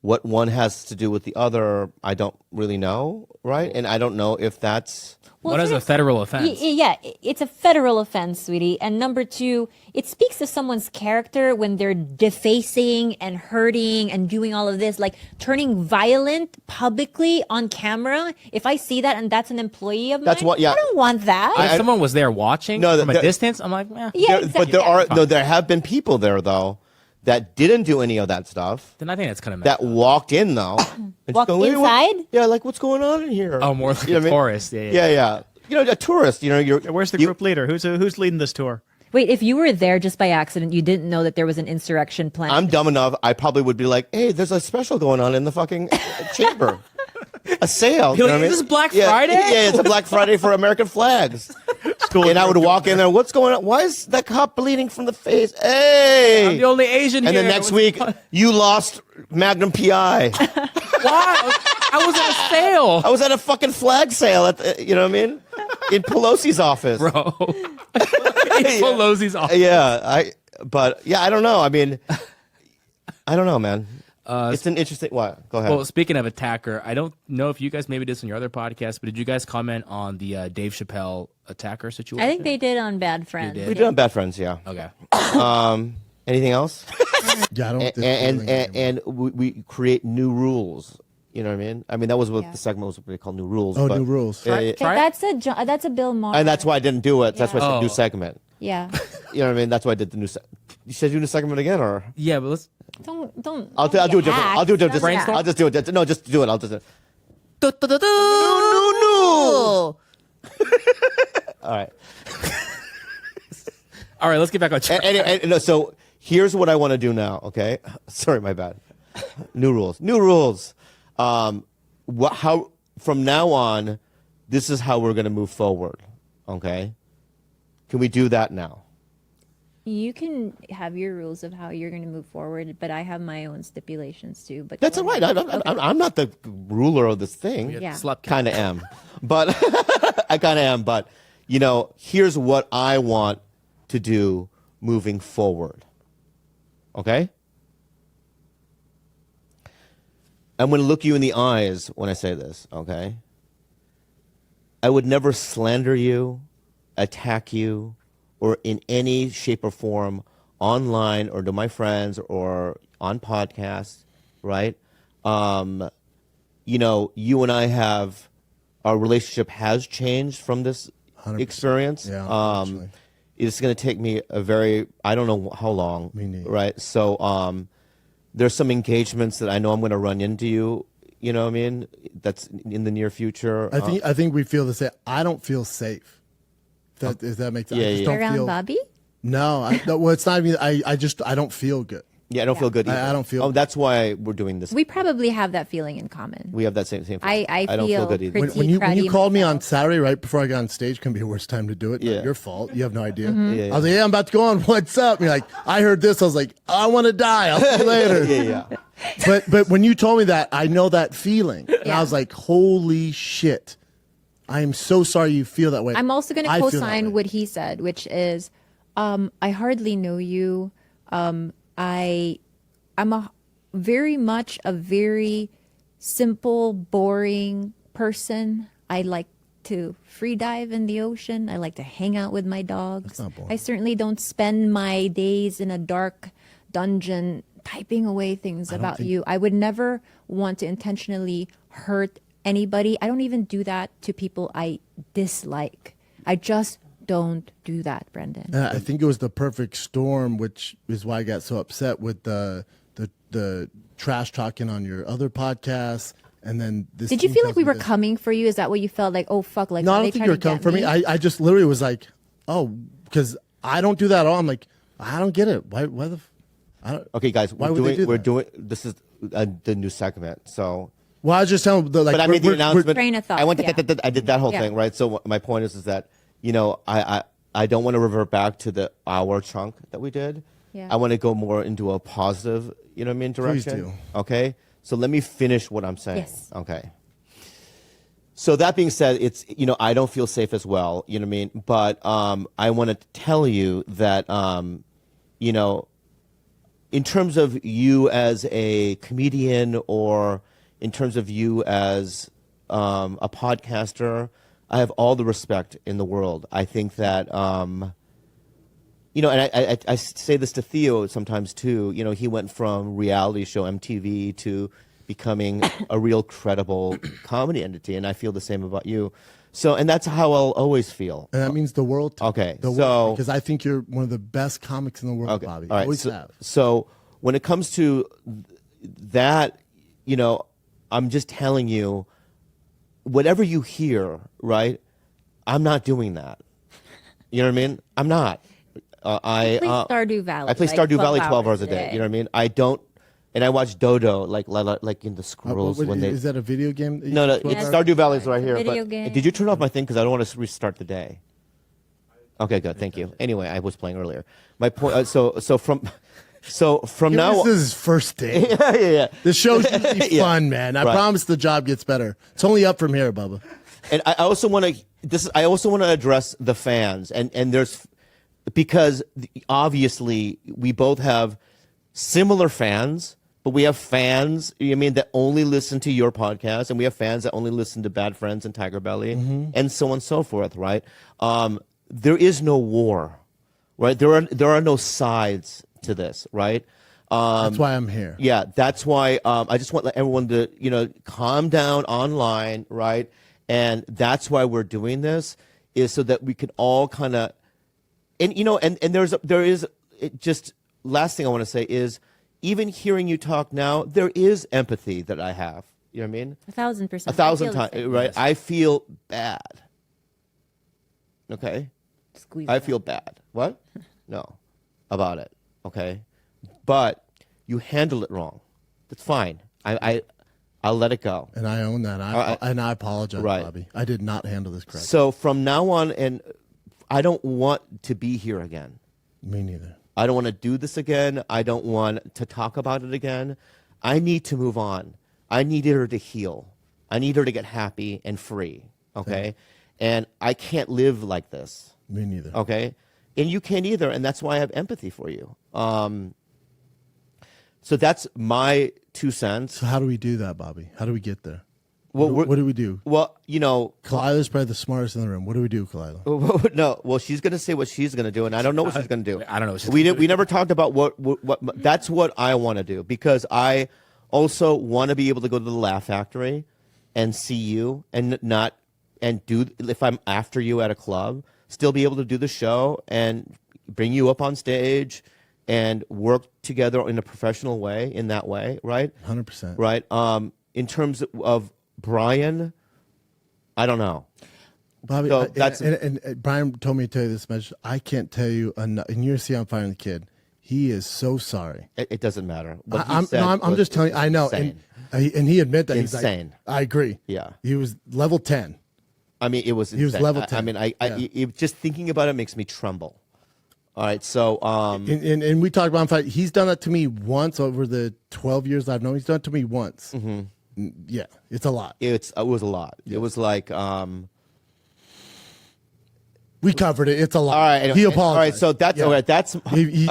what one has to do with the other, I don't really know, right? And I don't know if that's... What is a federal offense? Yeah, it's a federal offense, sweetie. And number two, it speaks to someone's character when they're defacing and hurting and doing all of this, like turning violent publicly on camera. If I see that and that's an employee of That's mine, what- yeah. I don't want that. If someone was there watching No, from a the- distance, I'm like, eh. yeah, But exactly. there have been people there, though, that didn't do any of that stuff, Then I think that's kind of that walked in, though. and just Walked go, "Hey, what-" inside? Yeah, like, what's going on in here? Oh, more like You know a what I mean? tourist. Yeah. Yeah. A tourist, you're... Where's the you- group leader? Who's leading this tour? Wait, if you were there just by accident, you didn't know that there was an insurrection planned. I'm dumb enough, I probably would be like, hey, there's a special going on in the fucking chamber. A sale. You're you know like, what I "Is mean? this Black Yeah, Friday?" Yeah, it's a Black Friday for American flags. And I would walk in there, what's going on? Why is that cop bleeding from the face? Hey! I'm the only Asian and here. then next week, you lost Magnum PI. Why? I was at a sale. I was at a fucking flag sale at the, you know what I mean? In Pelosi's office. Bro. Pelosi's off. Yeah, I don't know. I mean, I don't know, man. It's an interesting. What? Go ahead. Well, speaking of attacker, I don't know if you guys maybe did this on your other podcast, but did you guys comment on the Dave Chappelle attacker situation? I think they did on Bad Friends. did? we do have bad friends, yeah. Okay. Anything else? Yeah, I don't. and we create new rules. You know what I mean? I mean that was what the segment was really called, new rules. Oh, but- new rules. Yeah, yeah. Try it? That's a Bill Maher. And that's why I didn't do it. That's why I said Oh. new segment. Yeah. You know what I mean? That's why I did the new. You said do new segment again, or Yeah, but let's. Don't. I'll do it different. I'll do it different. Brainstorm? I'll just do it. No, just do it. I'll just. No. No. All right. All right, let's get back on track. No, so here's what I want to do now. Okay. Sorry, my bad. New rules. New rules. How from now on, this is how we're going to move forward. Okay. Can we do that now? You can have your rules of how you're going to move forward, but I have my own stipulations too. But That's go all right. ahead. I'm not the ruler of this thing. Yeah. Slept Kind of am, but I kind of am. But here's what I want to do moving forward. Okay. I'm going to look you in the eyes when I say this. Okay. I would never slander you, attack you, or in any shape or form online or to my friends or on podcasts, right? You and I have, our relationship has changed from this 100%. experience. Yeah, unfortunately. It's going to take me I don't know how long, Me neither. right? So there's some engagements that I know I'm going to run into you, you know what I mean? That's in the near future. I think we feel the same. I don't feel safe. If that makes sense. Yeah, I just yeah. don't Around feel. Bobby? No, well, it's not even. I don't feel good. Yeah, I don't feel good either. I don't feel- Oh, that's why we're doing this. We probably have that feeling in common. We have that same feeling. I don't feel feel good either. pretty- When you cruddy called me on myself. Saturday right before I got on stage, can be the worst time to do it. Yeah. Not your fault. You have no idea. Mm-hmm. Yeah, yeah. I was like, yeah, I'm about to go on. What's up? And you're like, I heard this. I was like, I want to die. I'll see you later. Yeah. But when you told me that, I know that feeling. And Yeah. I was like, holy shit. I am so sorry you feel that way. I'm also going to I feel that co-sign way. what he said, which is, I hardly know you. I'm very much a very simple, boring person. I like to free dive in the ocean. I like to hang out with my dogs. not boring. I certainly don't spend my days in a dark dungeon typing away things about you. I would never want to intentionally hurt anybody. I don't even do that to people I dislike. I just don't do that, Brendan. And I think it was the perfect storm, which is why I got so upset with the trash talking on your other podcasts, and then this. Did you team feel tells like we me were this. coming for you? Is that what you felt like? Oh fuck! Like No, are I they don't think trying you were to coming get for me. I just literally was like, oh, because I don't do that at all. I'm like, I don't get it. Why the? I don't. Okay, guys, Why would they do that? this is the new segment. So, Well, I was just telling like. but I made the announcement. Train of thought, I went yeah. I did that whole Yeah. thing, right? So my point is that I don't want to revert back to the hour chunk that we did. Yeah. I want to go more into a positive, direction. Please do. Okay. Okay, so let me finish what I'm saying. Yes. Okay. So that being said, it's, I don't feel safe as well, you know what I mean? But I want to tell you that, in terms of you as a comedian or in terms of you as a podcaster, I have all the respect in the world. I think that, and I say this to Theo sometimes too, he went from reality show MTV to becoming a real credible comedy entity, and I feel the same about you. So, and that's how I'll always feel. And that means the world. Okay, the world, because I think you're one of the best comics in the world, Okay, Bobby. all right. Always have. So when it comes to that, I'm just telling you, whatever you hear, right? I'm not doing that. You know what I mean? I'm not. I play Stardew Valley. I play like Stardew Valley 12 hours a day. day. You know what I mean? I don't, and I watch Dodo like in the squirrels when they. Is that a video game? That you No, play? it's Stardew Valley's right It's a here. video But game. did you turn off my thing because I don't want to restart the day? Okay, good. Thank you. Anyway, I was playing earlier. My point. So from now. This is his first day. yeah. The show's usually Yeah. fun, man. I Right. promise the job gets better. It's only up from here, Bubba. And I also want to. I also want to address the fans, and there's because obviously we both have similar fans, but we have fans. That only listen to your podcast, and we have fans that only listen to Bad Friends and TigerBelly, and so on and so forth. Right? There is no war, right? There are no sides to this, right? That's why I'm here. Yeah, that's why I just want everyone to calm down online, right? And that's why we're doing this, is so that we can all kind of, and there is just last thing I want to say is, even hearing you talk now, there is empathy that I have. You know what I mean? 1,000%. 1,000 times, right? I feel bad. Okay, Squeeze I it feel bad. What? No, about it. Okay, but you handle it wrong. That's fine. I'll let it go. And I own that. And I apologize, Right. Bobby. I did not handle this correctly. So from now on, and I don't want to be here again. Me neither. I don't want to do this again. I don't want to talk about it again. I need to move on. I need her to heal. I need her to get happy and free. Okay? And I can't live like this. Me neither. Okay? And you can't either. And that's why I have empathy for you. So that's my 2 cents. So how do we do that, Bobby? How do we get there? Well, What do we do? Well, Kalila's probably the smartest in the room. What do we do, Kalila? no. Well, she's going to say what she's going to do, and I don't know what she's going to do. I don't know what she's We never talked about what. That's what I want to do, because I also want to be able to go to the Laugh Factory and see you, and do, if I'm after you at a club, still be able to do the show and bring you up on stage and work together in a professional way, in that way, right? 100%. Right. In terms of Brian, I don't know. Bobby, So that's- and Brian told me to tell you this message. I can't tell you enough. And you're see, I'm firing the kid. He is so sorry. It doesn't matter. What he I'm said was just telling you. I know, insane. and he admit that Insane. He's like, I agree. Yeah. he was level 10. I mean, it was. He was insane. level I 10. mean, Yeah. just thinking about it makes me tremble. All right, so And we talked about fight. He's done that to me once over the 12 years I've known. He's done it to me once. Mm-hmm. Yeah, it's a lot. it was a lot. It was like We covered it. It's a lot. all right. Anyway, he all apologized. right, so that's Yeah. all right. That's He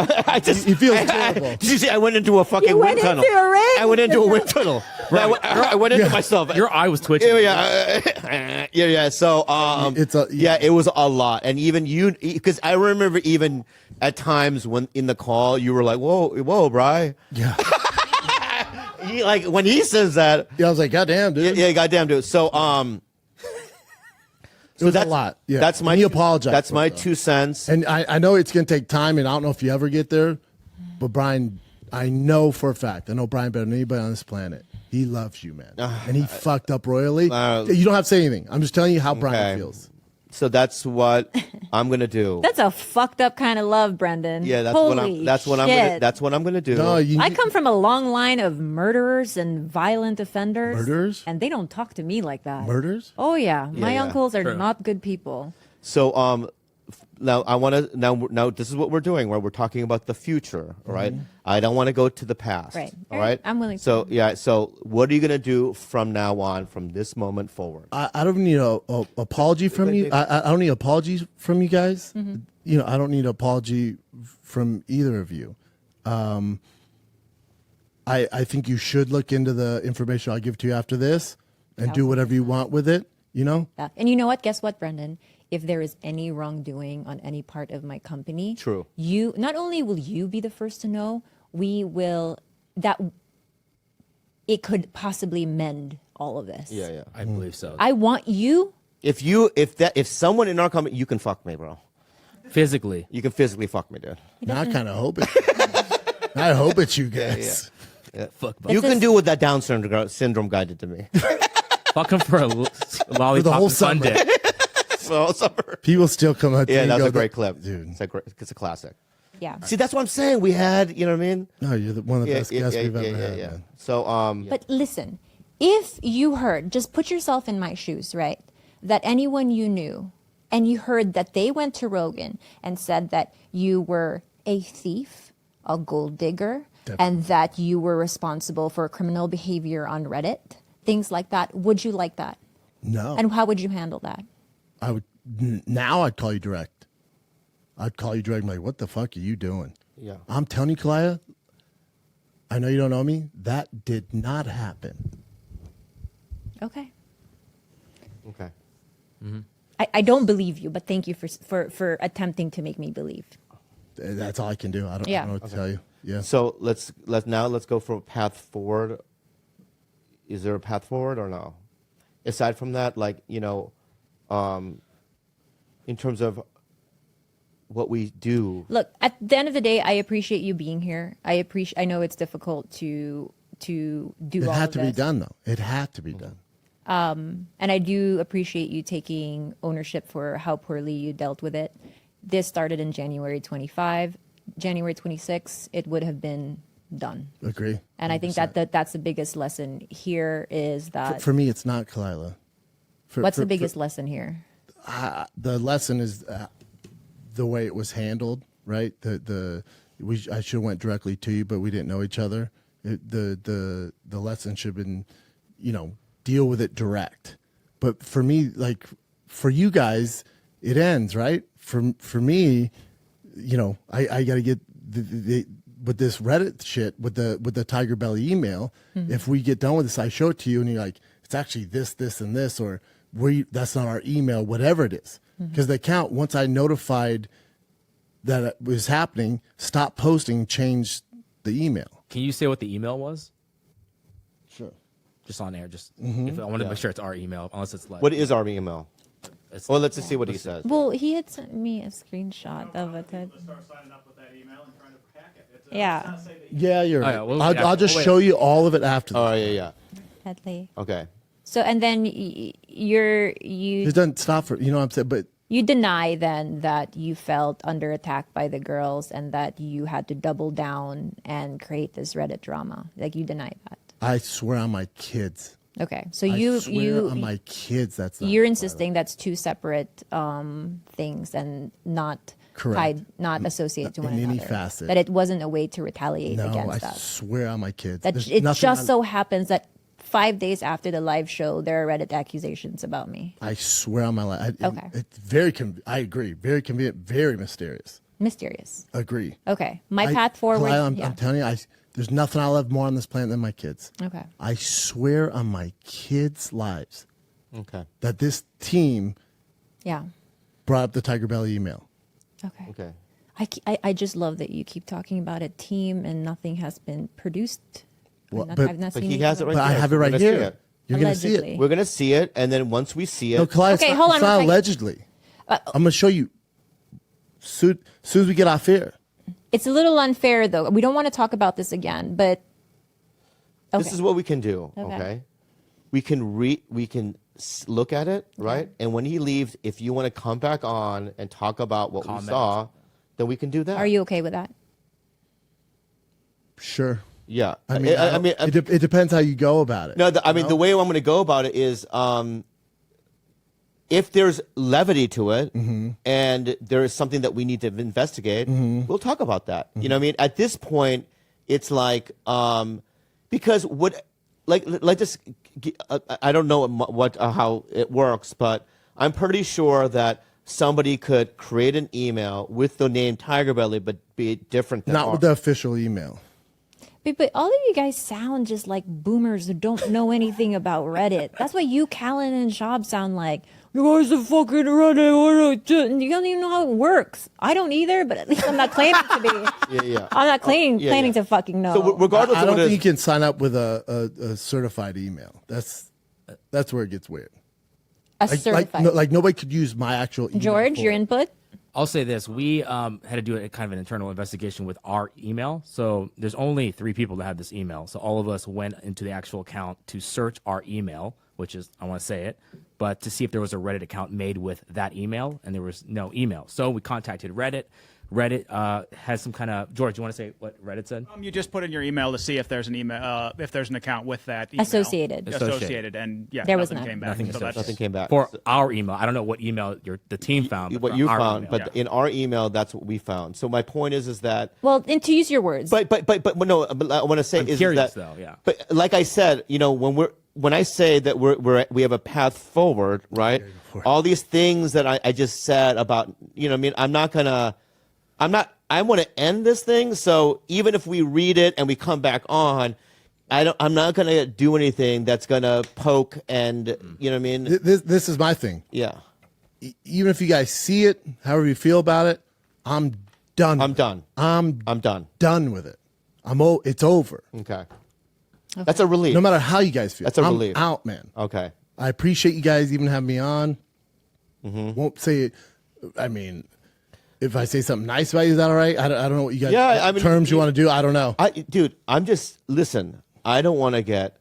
feels terrible. Did you see? I went into a fucking You wind went tunnel. into a ring? I went into a wind tunnel. I went into myself. Your eye was twitching. Yeah. So, it was a lot, and even you, because I remember even at times when in the call you were like, "Whoa, Bri." Yeah. Like when he says that, Yeah, I was like, God damn, dude. yeah, goddamn, dude. So, It was a that's- lot. Yeah. That's my. And he apologized. That's for my it, though. 2 cents. And I know it's going to take time, and I don't know if you ever get there, but Brian, I know for a fact, I know Brian better than anybody on this planet. He loves you, man. And he fucked up royally. You don't have to say anything. I'm just telling you how Brian Okay. feels. So that's what I'm gonna do. That's a fucked up kind of love, Brendan. Yeah, that's Holy what I'm. That's what I'm shit. gonna. That's what I'm gonna do. No, I come from a long line of murderers and violent offenders. Murderers? And they don't talk to me like that. Murders? Oh yeah, my yeah. uncles are True. not good people. So now I want to now this is what we're doing, right? We're talking about the future, all right? I don't want to go to the past, Right. all right? I'm willing to. So yeah, so what are you gonna do from now on, from this moment forward? I don't need a apology from you. I don't need apologies from you guys. You know, I don't need an apology from either of you. I think you should look into the information I'll give to you after this and do whatever you want with it. You know. Yeah. And you know what? Guess what, Brendan? If there is any wrongdoing on any part of my company, True. You not only will you be the first to know, we will that it could possibly mend all of this. Yeah. I believe so. I want you. If someone in our company, you can fuck me, bro. Physically. You can physically fuck me, dude. Now I kind of hope it. I hope it's you guys. Fuck, You can do what that Down syndrome guy did to me. fuck him for a lollipop whole and Sunday. summer. So summer. People still come up to me Yeah, and that's go, a great clip, dude. It's a classic. Yeah. See, that's what I'm saying. We had, you know what I mean? No, you're one of the best guests we've ever had. yeah. Man. So, But listen, if you heard, just put yourself in my shoes, right? That anyone you knew and you heard that they went to Rogan and said that you were a thief, a gold digger, and that you were responsible for criminal behavior on Reddit, things like that, would you like that? No. And how would you handle that? I would now. I'd call you direct. I'd call you direct. I'm like, what the fuck are you doing? Yeah. I'm telling you, Kalaya. I know you don't know me. That did not happen. Okay. okay. I don't believe you, but thank you for attempting to make me believe. That's all I can do. I don't Yeah. know what to tell you. Yeah. So let's go for a path forward. Is there a path forward or no? Aside from that, like, you know, in terms of what we do. Look, at the end of the day, I appreciate you being here. I know it's difficult to do It all had of to be this. done, though. It had to be done. And I do appreciate you taking ownership for how poorly you dealt with it. This started in January 25. January 26, it would have been done. Agree. And I think that's the biggest lesson here is that. For me, it's not Kalila. What's the biggest lesson here? The lesson is the way it was handled, right? I should have went directly to you, but we didn't know each other. The lesson should have been, you know, deal with it direct. But for me, like for you guys, it ends, right? For me, you know, I got to get with this Reddit shit with the TigerBelly email. If we get done with this, I show it to you, and you're like, it's actually this, and this, or that's not our email, whatever it is. Because the account, once I notified that it was happening, stopped posting, changed the email. Can you say what the email was? Sure. Just on air. Just if I want to make sure it's our email, unless it's like. What is our email? Well, let's just see what he says. Well, he had sent me a screenshot of it. Start signing up with that email and trying to hack it. Yeah. Yeah, you're right. yeah, well, I'll just wait. show you all of it after. Oh, yeah. Deadly. Okay. So, and then It doesn't stop for, you know what I'm saying? But you deny then that you felt under attack by the girls and that you had to double down and create this Reddit drama. Like you deny that. I swear on my kids. Okay. So I swear on my kids that's not you're insisting that's two separate things and not Correct. tied, not associated to one in another. any facet. That it wasn't a way to retaliate No, I against us. swear on my kids. That There's it nothing just on- so happens that 5 days after the live show, there are Reddit accusations about me. I swear on my life. Okay. It's very, I agree. Very convenient, very mysterious. Mysterious. Agree. Okay. My path forward. Kalila, yeah. I'm telling you, there's nothing I love more on this planet than my kids. Okay. I swear on my kids' lives Okay. that this team Yeah. brought up the TigerBelly email. Okay. Okay. I just love that you keep talking about a team and nothing has been produced. Well, I've not But seen he it has it yet. right But I here. have it We're right gonna see here. it. You're going to see Allegedly. it. We're going to see it, and then once we see it, No, Kalila, Okay, it's hold not, on it's one not second. allegedly. I'm going to show you soon as we get off here. It's a little unfair though. We don't want to talk about this again, but okay. this is what we can do. Okay. Okay. We can look at it, right? And when he leaves, if you want to come back on and talk about what Comment. we saw, then we can do that. Are you okay with that? Sure. Yeah. I mean, it depends how you go about it. No, I mean, the way I'm going to go about it is if there's levity to it and there is something that we need to investigate, we'll talk about that. You know what I mean? At this point, it's like, because like this, I don't know how it works, but I'm pretty sure that somebody could create an email with the name TigerBelly, but be different than Not with the official email. But all of you guys sound just like boomers who don't know anything about Reddit. That's what you, Callan, and Shab sound like. You guys are fucking Reddit. You don't even know how it works. I don't either, but at least I'm not claiming to be. Yeah. I'm not claiming to fucking know. So regardless I of don't what it think is, you can sign up with a certified email. That's where it gets weird. a certified. Like nobody could use my actual email. George, for your it. input? I'll say this: we had to do a kind of an internal investigation with our email. So there's only 3 people that have this email. So all of us went into the actual account to search our email, which is, I want to say it, but to see if there was a Reddit account made with that email, and there was no email. So we contacted Reddit. Reddit has some kind of, George, you want to say what Reddit said? You just put in your email to see if there's an email, if there's an account with that email. Associated. And yeah, There was nothing none. came back. Nothing So that's- nothing came back. For our email. I don't know what email the team found. but what for you our found, email. but in our email, that's what we found. So my point is that. Well, and to use your words. But no. But I want to say I'm is curious, that. though, yeah. But like I said, when I say that we have a path forward, right? All these things that I just said about, I mean, I want to end this thing. So even if we read it and we come back on, I'm not going to do anything that's going to poke and, you know what I mean? This is my thing. Yeah. Even if you guys see it, however you feel about it, I'm done. I'm done. I'm done. done with it. It's over. Okay. That's a relief. No matter how you guys feel. That's a I'm relief. out, man. Okay. I appreciate you guys even having me on. Won't say it. I mean, if I say something nice about you, is that all right? I don't know what you guys terms you want to do. I don't know. Dude, listen, I don't want to get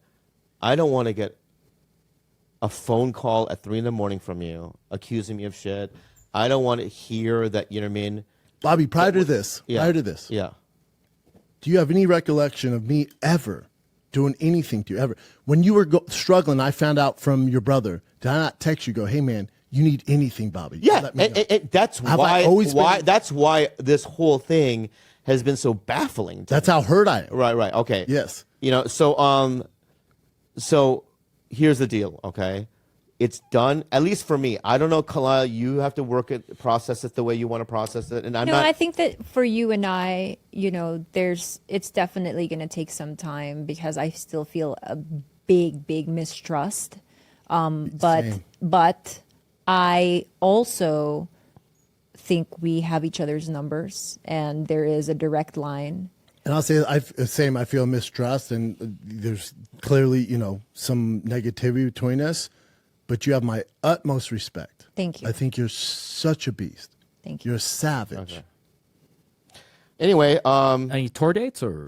a phone call at 3 a.m. from you accusing me of shit. I don't want to hear that, you know what I mean? Bobby, prior to this, Yeah. do you have any recollection of me ever doing anything to you ever? When you were struggling, I found out from your brother. Did I not text you? Go, hey man, you need anything, Bobby? Yeah, Let me know. and that's Have I always been- that's why this whole thing has been so baffling. That's how hurt I am. Right. Okay. Yes. So here's the deal. Okay, it's done. At least for me. I don't know, Kalila. You have to process it the way you want to process it, and I'm not. I think that for you and I, it's definitely going to take some time because I still feel a big mistrust. Same. But I also think we have each other's numbers and there is a direct line. And I'll say, I feel mistrust, and there's clearly, some negativity between us, but you have my utmost respect. Thank you. I think you're such a beast. Thank you. You're a savage. Okay. Anyway, Any tour dates or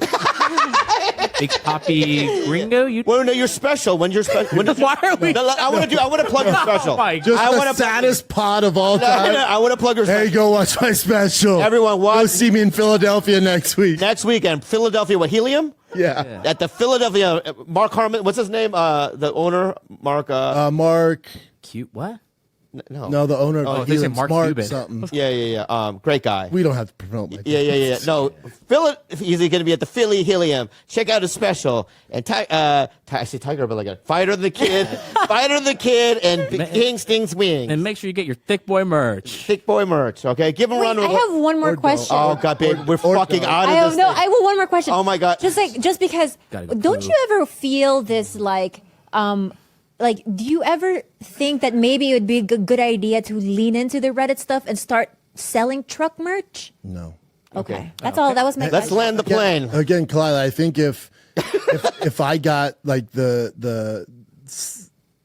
Big Poppy Gringo? well, no, you're special. When you're special, Why are we? No, I want to plug your special. my Just I the wanna- saddest pod of all No, time. I want to plug your Hey, special. go watch my special. Everyone Go watch- see me in Philadelphia next week. Next weekend, Philadelphia. What, Helium? Yeah. At the Philadelphia, Mark Harmon. What's his name? The owner, Mark. Mark. Cute. What? No, the owner. Oh, of they say Helium's Mark Mark Cuban. something. Yeah. Great guy. We don't have to promote my Yeah. No, he's going to be at the Philly Helium. Check out his special. And I say TigerBelly again. Fighter the Kid, and King Stings Wing. And make sure you get your Thick Boy merch. Thick Boy merch. Okay, give him a Wait, run. I have one more question. Oh God, babe, we're fucking out I of have this. no. thing. I have one more question. Oh my God. Just because. Gotta go Don't poo. you ever feel this do you ever think that maybe it would be a good idea to lean into the Reddit stuff and start selling truck merch? No. Okay. That's all. That was my Let's question. land the plane. Again, Kalila, I think if I got like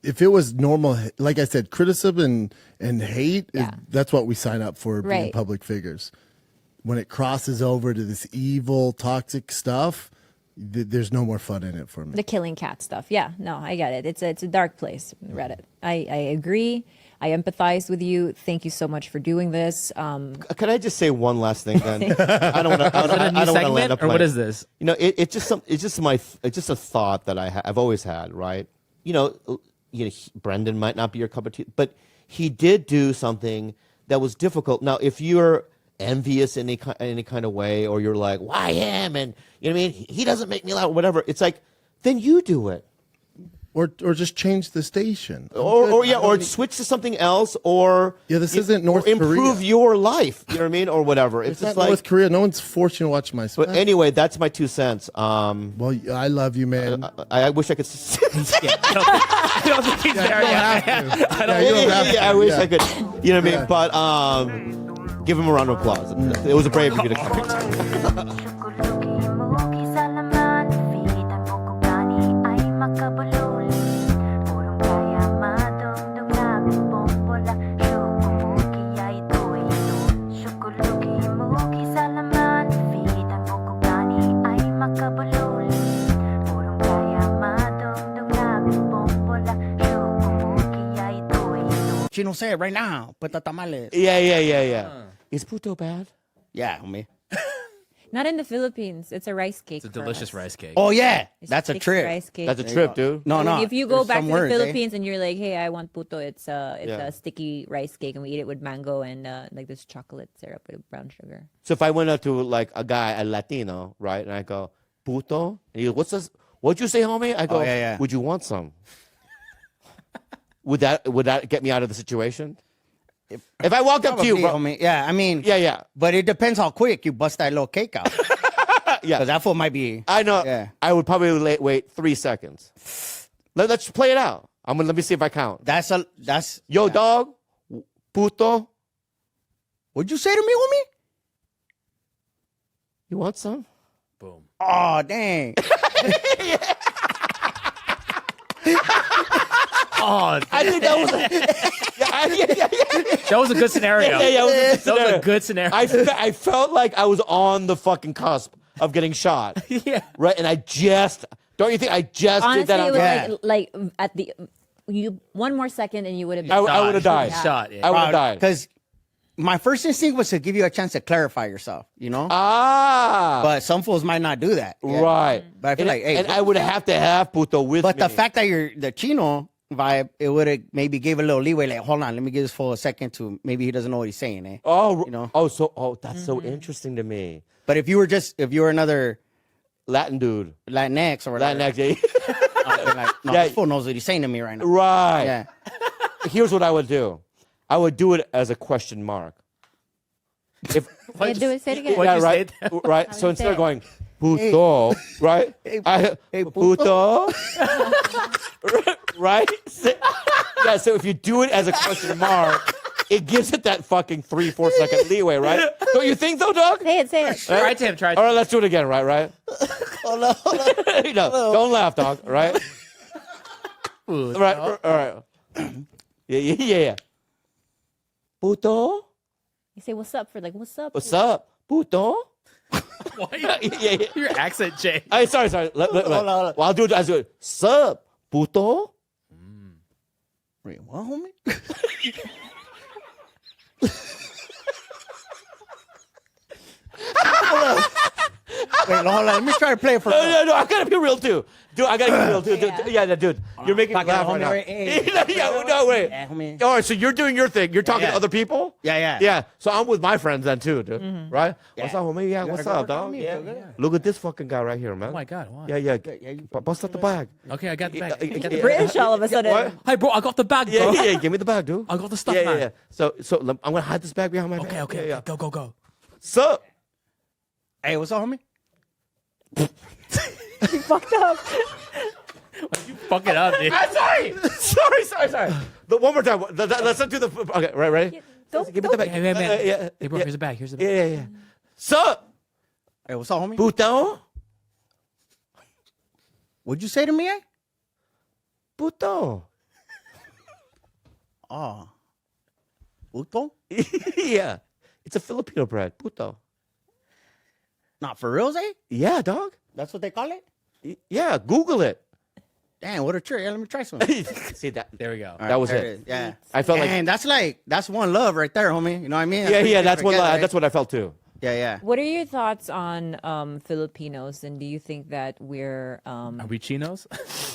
if it was normal, like I said, criticism and hate, Yeah. that's what we sign up for being Right. public figures. When it crosses over to this evil, toxic stuff, there's no more fun in it for me. The killing cat stuff. Yeah, no, I get it. It's a dark place, Reddit. I agree. I empathize with you. Thank you so much for doing this. Can I just say one last thing? Then I don't want to. Is it a new I don't want to land segment, a or plane. what is this? It's just a thought that I've always had, right? Brendan might not be your cup of tea, but he did do something that was difficult. Now, if you're envious in any kind of way, or you're like, why him? And you know what I mean? He doesn't make me laugh, whatever. It's like, then you do it. Or just change the station. Or switch to something else, or this isn't North Korea. Improve your life. You know what I mean, or whatever. It's not like North Korea. No one's forcing you to watch my special. But anyway, that's my 2 cents. Well, I love you, man. I wish I could. I don't think he's there yet. I wish I could. You know what I mean? But give him a round of applause. It was brave of you to come. Chino, say it right now. Put the tamales. Yeah. Is puto bad? Yeah, homie. Not in the Philippines. It's a rice cake. It's a delicious rice cake. Oh, yeah. It's That's a thick trip. Rice cake. That's a trip, dude. No, no. If you go There's back some to words, the Philippines and you're like, hey, I want puto, it's a sticky rice cake, and we eat it with mango and like this chocolate syrup with brown sugar. So if I went up to like a guy, a Latino, right, and I go, puto, and he goes, what's this? What'd you say, homie? I go, would you want some? Would that get me out of the situation? If I walked up to you, bro, homie. Yeah, I mean. Yeah. But it depends how quick you bust that little cake out. Yeah. Because that fool might be. I know. Yeah. I would probably wait 3 seconds. Let's play it out. Let me see if I count. That's. Yo, dog, puto. What'd you say to me, homie? You want some? Boom. Oh, dang. Oh, I think that was. that was a good scenario. That was a good scenario. I felt like I was on the fucking cusp of getting shot. Yeah. Right, and don't you think I just Honestly, did that? it was like at the one more second and you would have been I would have died. Shot. Yeah. I would have died. Because my first instinct was to give you a chance to clarify yourself, you know? Ah. But some fools might not do that. Yeah. Right. But I feel like, hey. And I would have to have puto with me. But the fact that you're the Chino vibe, it would have maybe gave a little leeway. Like, hold on, let me give this fool a second to maybe he doesn't know what he's saying, eh? Oh, you know? That's so interesting to me. But if you were another Latin dude. Latinx or whatever. Latinx, yeah. Like, no, Yeah. this fool knows what he's saying to me right now. Right. Yeah. Here's what I would do. I would do it as a question mark. If Yeah, do it. Say it again. What'd you right, say? right. So instead of going puto, right? Hey, puto, right? Yeah. So if you do it as a question mark, it gives it that fucking 3-4 second leeway, right? Don't you think, though, dog? Say it. Try it to him. Try it. All right, let's do it again, right? Hold on. Don't laugh, dog. Right? Right. All right. Yeah. Puto. You say what's up for like what's up? What's up, puto? Yeah. Your accent change. Sorry. Hold on. Well, I'll do it. Sup, puto? Wait, what, homie? Wait, hold on. Let me try to play it for No. I gotta be real too. Dude, I gotta be real too. Dude. You're making me Fucking laugh right now. homie, No, wait. Yeah, homie. All right, so you're doing your thing. You're talking Yeah. to other people? Yeah. Yeah. So I'm with my friends then too, dude. Right? What's Yeah. up, homie? Yeah, what's gotta up, go dog? for me, Yeah. so Look at this fucking guy right here, man. Oh my God. Why? Yeah. you- Bust out the bag. Okay, I got the bag. I got the bag. British all of a sudden. What? Hey, bro, I got the bag, bro. Yeah. Give me the bag, dude. I got the stuff, Yeah. man. So I'm gonna hide this bag behind my back. Okay. Yeah. Go. Sup? Hey, what's up, homie? You fucked up. Fuck it up, dude. Sorry. One more time. Let's not do the. Okay, right, ready? Don't- Give me the bag. Hey, man. Yeah. Hey, bro, here's the bag. Here's the bag. Yeah. Sup, Hey, what's up, homie? puto? What'd you say to me, eh? Puto. Oh. Puto? Yeah. It's a Filipino bread. Puto. Not for reals, eh? Yeah, dog. That's what they call it? Yeah, Google it. Damn, what a trick. Yeah, let me try some. See that? There we go. That was There it. is. Yeah. I felt like. And that's one love right there, homie. You know what I mean? Yeah. That's what. Forget it, That's what I felt too. Yeah. What are your thoughts on Filipinos, and do you think that we're Are we chinos?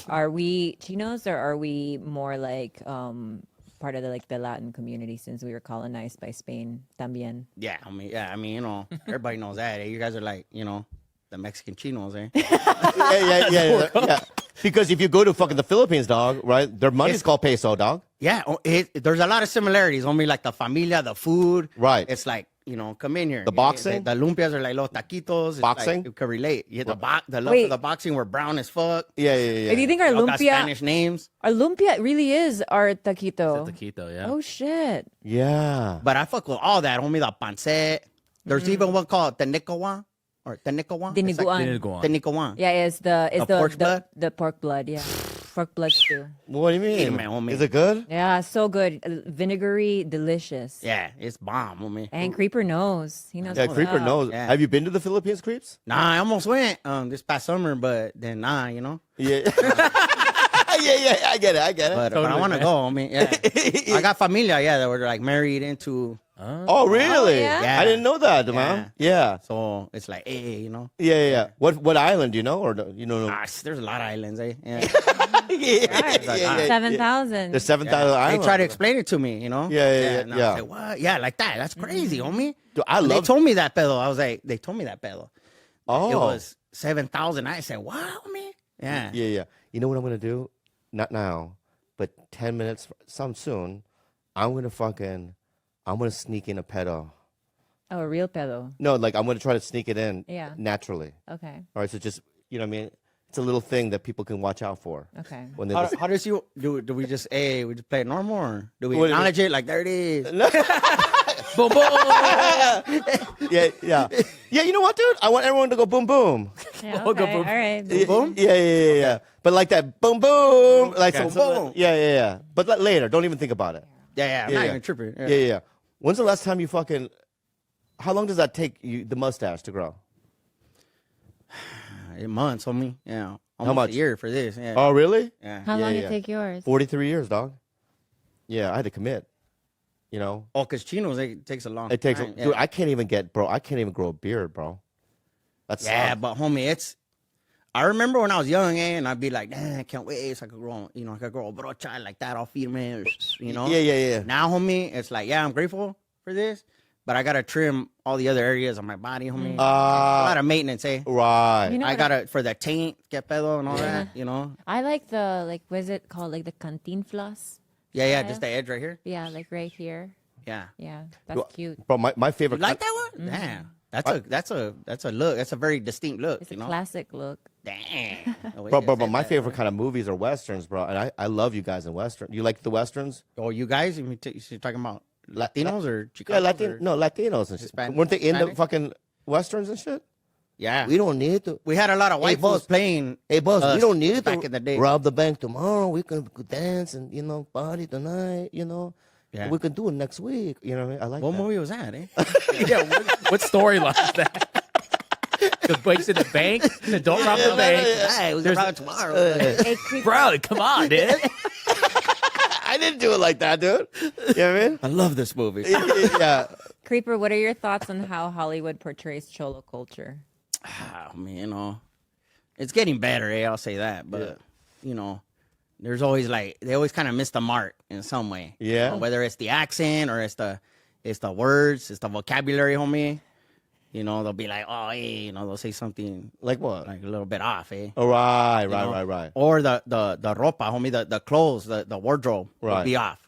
are we Chinos, or are we more like part of the Latin community since we were colonized by Spain también? Yeah, I mean, you know, everybody knows that. Eh? You guys are like, you know, the Mexican chinos, eh? yeah. Because if you go to fucking the Philippines, dog, right? Their money's called peso, dog. Yeah, there's a lot of similarities. Homie, like the familia, the food. Right. It's like, you know, come in here. The boxing? The lumpias are like los taquitos. It's Boxing? Like, you can relate. Yeah, the love Wait. of the boxing were brown as fuck. Yeah. Do you think our They all got lumpia, Spanish names. our lumpia really is our taquito? Taquito, yeah. Oh shit! Yeah. But I fuck with all that, homie. The pancet. There's even one called tenicowan. Or tenicowan. Diniguan. Tenicowan. Yeah, it's the pork blood? the pork blood. Yeah, pork blood stew. What do you mean? man, homie. Is it good? Yeah, so good, vinegary, delicious. Yeah, it's bomb, homie. And Creeper knows. He knows. Yeah, what's Creeper up. knows. Yeah. Have you been to the Philippines, Creeps? Nah, I almost went this past summer, but then nah, you know. Yeah. yeah. I get it. But I want to go. I mean, yeah. I got familia, yeah, that were like married into. Oh, really? yeah? I didn't know that, man. Yeah. So it's like, hey, you know. Yeah. What island do you know, or you know? There's a lot of islands, eh? Yeah. yeah. 7,000. There's 7,000 They islands. try to explain it to me, you know. Yeah. And I was like, what? Yeah, like that. That's crazy, homie. Dude, I They love. told me that pedo. I was like, they told me that pedo. Oh. It was 7,000. I said, wow, homie. Yeah. Yeah. You know what I'm gonna do? Not now, but 10 minutes, some soon. I'm gonna sneak in a pedo. Oh, a real pedo. No, like I'm gonna try to sneak it in. Yeah. Naturally. Okay. All right. So just you know what I mean. It's a little thing that people can watch out for. Okay. When they How does you do? Do we just we just play it normal, or do we What do you acknowledge it like there it is? Boom, boom. yeah. You know what, dude? I want everyone to go boom boom. Yeah, We'll go okay. boom. All right. Boom? Yeah. But like that boom boom, like Okay. some Boom. Yeah. But later, don't even think about it. Yeah. I'm not even tripping. Yeah. When's the last time you fucking? How long does that take you the mustache to grow? Months, homie. Yeah. Almost much? a year for this. Yeah. Oh, really? Yeah. How long Yeah. did it take yours? 43 years, dog. Yeah, I had to commit. You know, Oh, because chinos, it takes a long it takes. time. Dude, I can't even grow a beard, bro. That's Yeah, but homie, I remember when I was young, and I'd be like, "Damn, I can't wait so I could grow, I could grow a brocha like that, all firme, you know." Yeah. Now, homie, it's like, yeah, I'm grateful for this, but I gotta trim all the other areas of my body, homie. a lot of maintenance, eh? Right. You know I what gotta for the taint, get pedo and all that, you know. I like what is it called? Like the cantinflas. Yeah, just the edge right here. Yeah, like right here. Yeah, Yeah, that's cute. Bro, my you favorite. like that one? Damn, that's a look. That's a very distinct look. It's you a know. classic look. Damn. Bro, my favorite kind of movies are westerns, bro. And I love you guys in western. You like the westerns? Oh, you guys? You're talking about Latinos or Chicanos? Yeah, Latinos and shit. Hispanic- Weren't they into Hispanic? fucking westerns and shit? Yeah. We don't need to. We had a lot of white boss. folks playing. Hey, boss, us we don't need back to in the day. rob the bank tomorrow. We can dance and, party tonight, Yeah. We can do it next week. You know what I mean? I like What that. movie was that, eh? Yeah, what storyline is that? The breaks in the bank? Don't rob the bank. Hey, it was about tomorrow. Hey, Creeper. Bro, come on, dude. I didn't do it like that, dude. You know what I mean? I love this movie. Yeah. Creeper, what are your thoughts on how Hollywood portrays cholo culture? I mean, it's getting better, I'll say that. But, there's always they always kind of miss the mark in some way. Yeah. Whether it's the accent or it's the words, it's the vocabulary, homie. They'll be like, oh, hey, they'll say something Like what? like a little bit off, eh? Oh, right. know? Or the ropa, homie, the clothes, the wardrobe will Right. be off.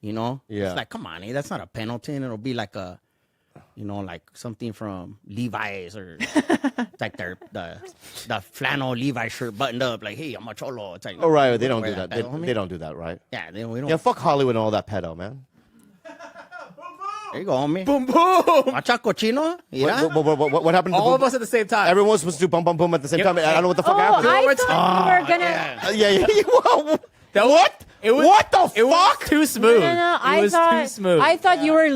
Yeah. It's like, come on, that's not a Pendleton. It'll be like a, like something from Levi's or like the flannel Levi shirt buttoned up. Like, hey, I'm a cholo. It's like, Oh, right. They don't wear do that. pedo, homie. They don't do that, right? Yeah, we don't. Yeah, fuck Hollywood and all that pedo, man. There you go, homie. Boom, boom. Macha cochino. Yeah. What happened to All the of us at the same time. Everyone's supposed to do bum bum boom at the same time. I don't know what the fuck Oh, happened. I one thought you were gonna. Yeah. Whoa. What? What the It was fuck? too smooth. No, It was too smooth. I thought you were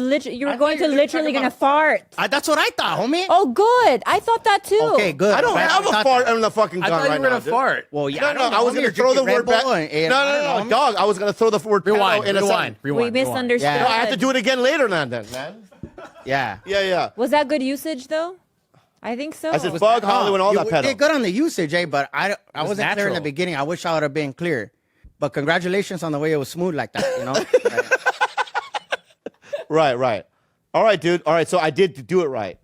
going to literally gonna fart. That's what I thought, homie. Oh, good. I thought that too. Okay, good. I don't have a fart on the fucking I gun thought you right were now. going to fart. Well, yeah. No, I was going to throw the word back. No, dog. I was going to throw the word pedo Rewind, in a rewind, second. We misunderstood. Yeah. No, I have to do it again later, then, man. Yeah. Yeah. Was that good usage though? I think so. I said, fuck Hollywood and all that You pedal. did good on the usage, but I wasn't clear in the natural. beginning. I wish I would have been clear. But congratulations on the way it was smooth like that, you know? Right. All right, dude. All right, so I did do it right.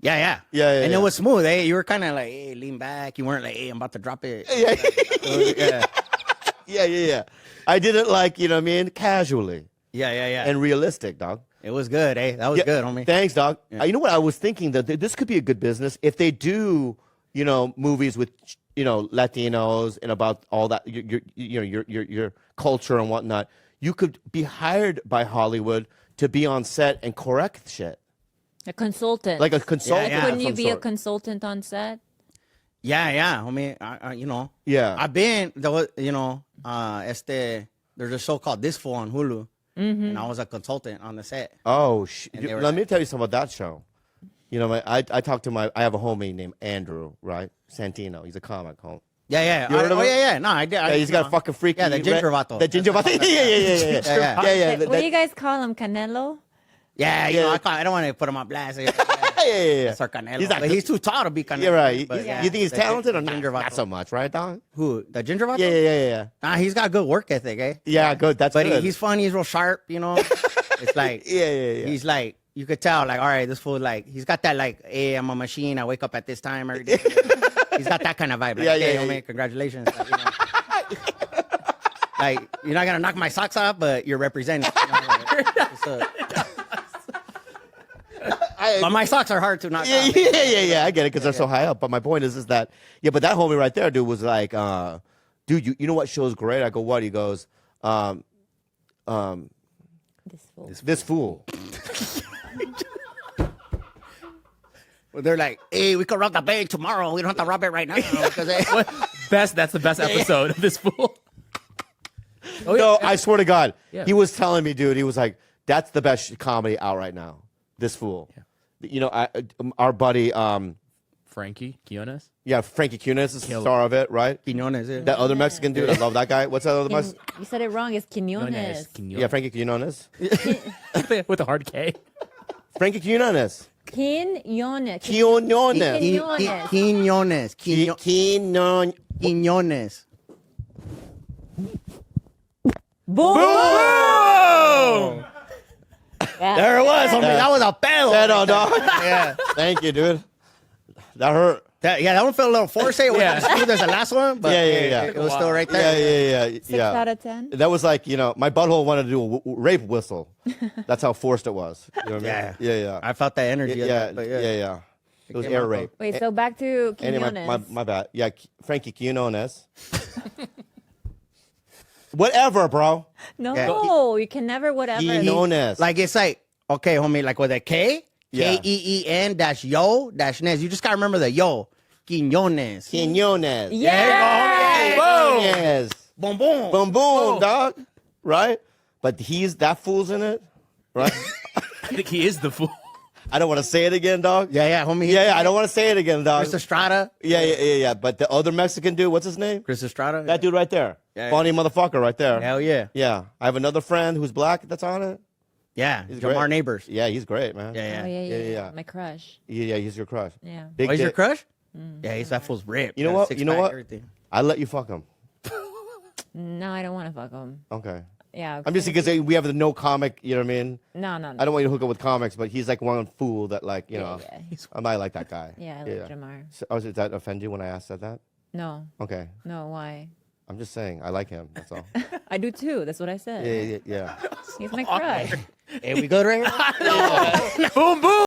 Yeah. Yeah, And yeah. it was smooth, eh? You were kind of like, hey, lean back. You weren't like, hey, I'm about to drop it. Yeah. I did it like, you know what I mean, casually Yeah. and realistic, dog. It was good, eh? That was Yeah, good, homie. Thanks, dog. You know what? I was thinking that this could be a good business if they do, you know, movies with, you know, Latinos and about all that, your culture and whatnot. You could be hired by Hollywood to be on set and correct shit, a consultant. like a consultant. Yeah. of Couldn't you some be a sort. consultant on set? Yeah, homie. I you know. Yeah. I've been, there was, you know, there's a show called This Fool on Hulu. And I was a consultant on the set. Oh, And they were let me like- tell you something about that show. You know, I talked to I have a homie named Andrew, right? Santino. He's a comic. Yeah. You heard of him? Yeah. No, I did. Yeah, he's got a fucking freaky. Yeah, the ginger vato. The ginger vato. Yeah. What do you guys call him? Canelo? Yeah, you know, I don't want to put him on blast. Yeah. That's our Canelo. He's not But good. he's too tall to be Canelo. You're right. But, You yeah, think he's the talented or not? ginger Not vato. so much, right, dog? Who? The ginger vato? Yeah. Nah, he's got good work ethic, eh? Yeah, good. That's But good. he's funny. He's real sharp, you know? It's like, Yeah. he's like, you could tell, like, all right, this fool, like, he's got that, like, hey, I'm a machine. I wake up at this time every day. He's got that kind of vibe. Like, Yeah, hey, yeah. homie, congratulations. Like, you know? Like, you're not going to knock my socks off, but you're representing. You know? Like, what's up? But my socks are hard to knock off. Yeah. I get it because they're so high up. But my point is that, yeah, but that homie right there, dude, was like, dude, you know what show's great? I go, what? He goes, This fool. This fool. Well, they're like, hey, we could rob the bank tomorrow. We don't have to rob it right now. Because That's the best episode of this fool. No, I swear to God, Yeah. he was telling me, dude, he was like, that's the best comedy out right now. This fool. You know, our buddy, Frankie Quiones. yeah, Frankie Muniz is the star of it, right? Quiñones, yeah. That other Mexican dude, I love that guy. What's that other Mexican? You said it wrong. It's Quinones. Yeah, Frankie Quinones. With a hard K. Frankie Quinones. Quinones. Quinones. Quiñones. Quinon. Quiñones. Boom! There it was, homie. That was a pedo. Pedo, dog. Yeah. Thank you, dude. That hurt. That one felt a little forced. It Yeah. wasn't smooth as the last one, but Yeah. it was still right there. Yeah. 6 out of 10. That was like, you know, my butthole wanted to do a rape whistle. That's how forced it was. You know what I mean? Yeah. I felt that energy. of Yeah. that, but It was came air out, rape. Wait, so back to Anyway, Quinones. my bad. Yeah, Frankie Quinones. Whatever, bro. No, Yeah. you can never whatever. Quinones. Like, it's like, okay, homie, like with a K, Yeah. Keen dash yo dash Nes. You just got to remember the yo. Quiñones. Quinones. Yeah. Quinones. Boom, boom. Boom, boom, dog. Right? But that fool's in it, right? I think he is the fool. I don't want to say it again, dog. Yeah, homie. Yeah, I don't want to say it again, dog. Chris Estrada. Yeah. But the other Mexican dude, what's his name? Chris Estrada. That dude right there. Yeah. Funny motherfucker right there. Hell yeah. Yeah. I have another friend who's black that's on it. Yeah. He's Jamar great. Neighbors. Yeah, he's great, man. Yeah. Oh, yeah. Yeah. My crush. Yeah, he's your crush. Yeah. Big Oh, he's your dick. crush? Yeah, that fool's ripped. You know Got a what? six-pack, everything. I let you fuck him. No, I don't want to fuck him. Okay. Yeah. I'm just because we have the no comic, you know what I mean? No. I don't want you to hook up with comics, but he's like one fool that, like, you know, Yeah. I might like that guy. Yeah, I like Jamar. So, did that offend you when I said that? No. Okay. No, why? I'm just saying, I like him. That's all. I do too. That's what I said. Yeah. He's my crush. Hey, we good right here? Boom, boom.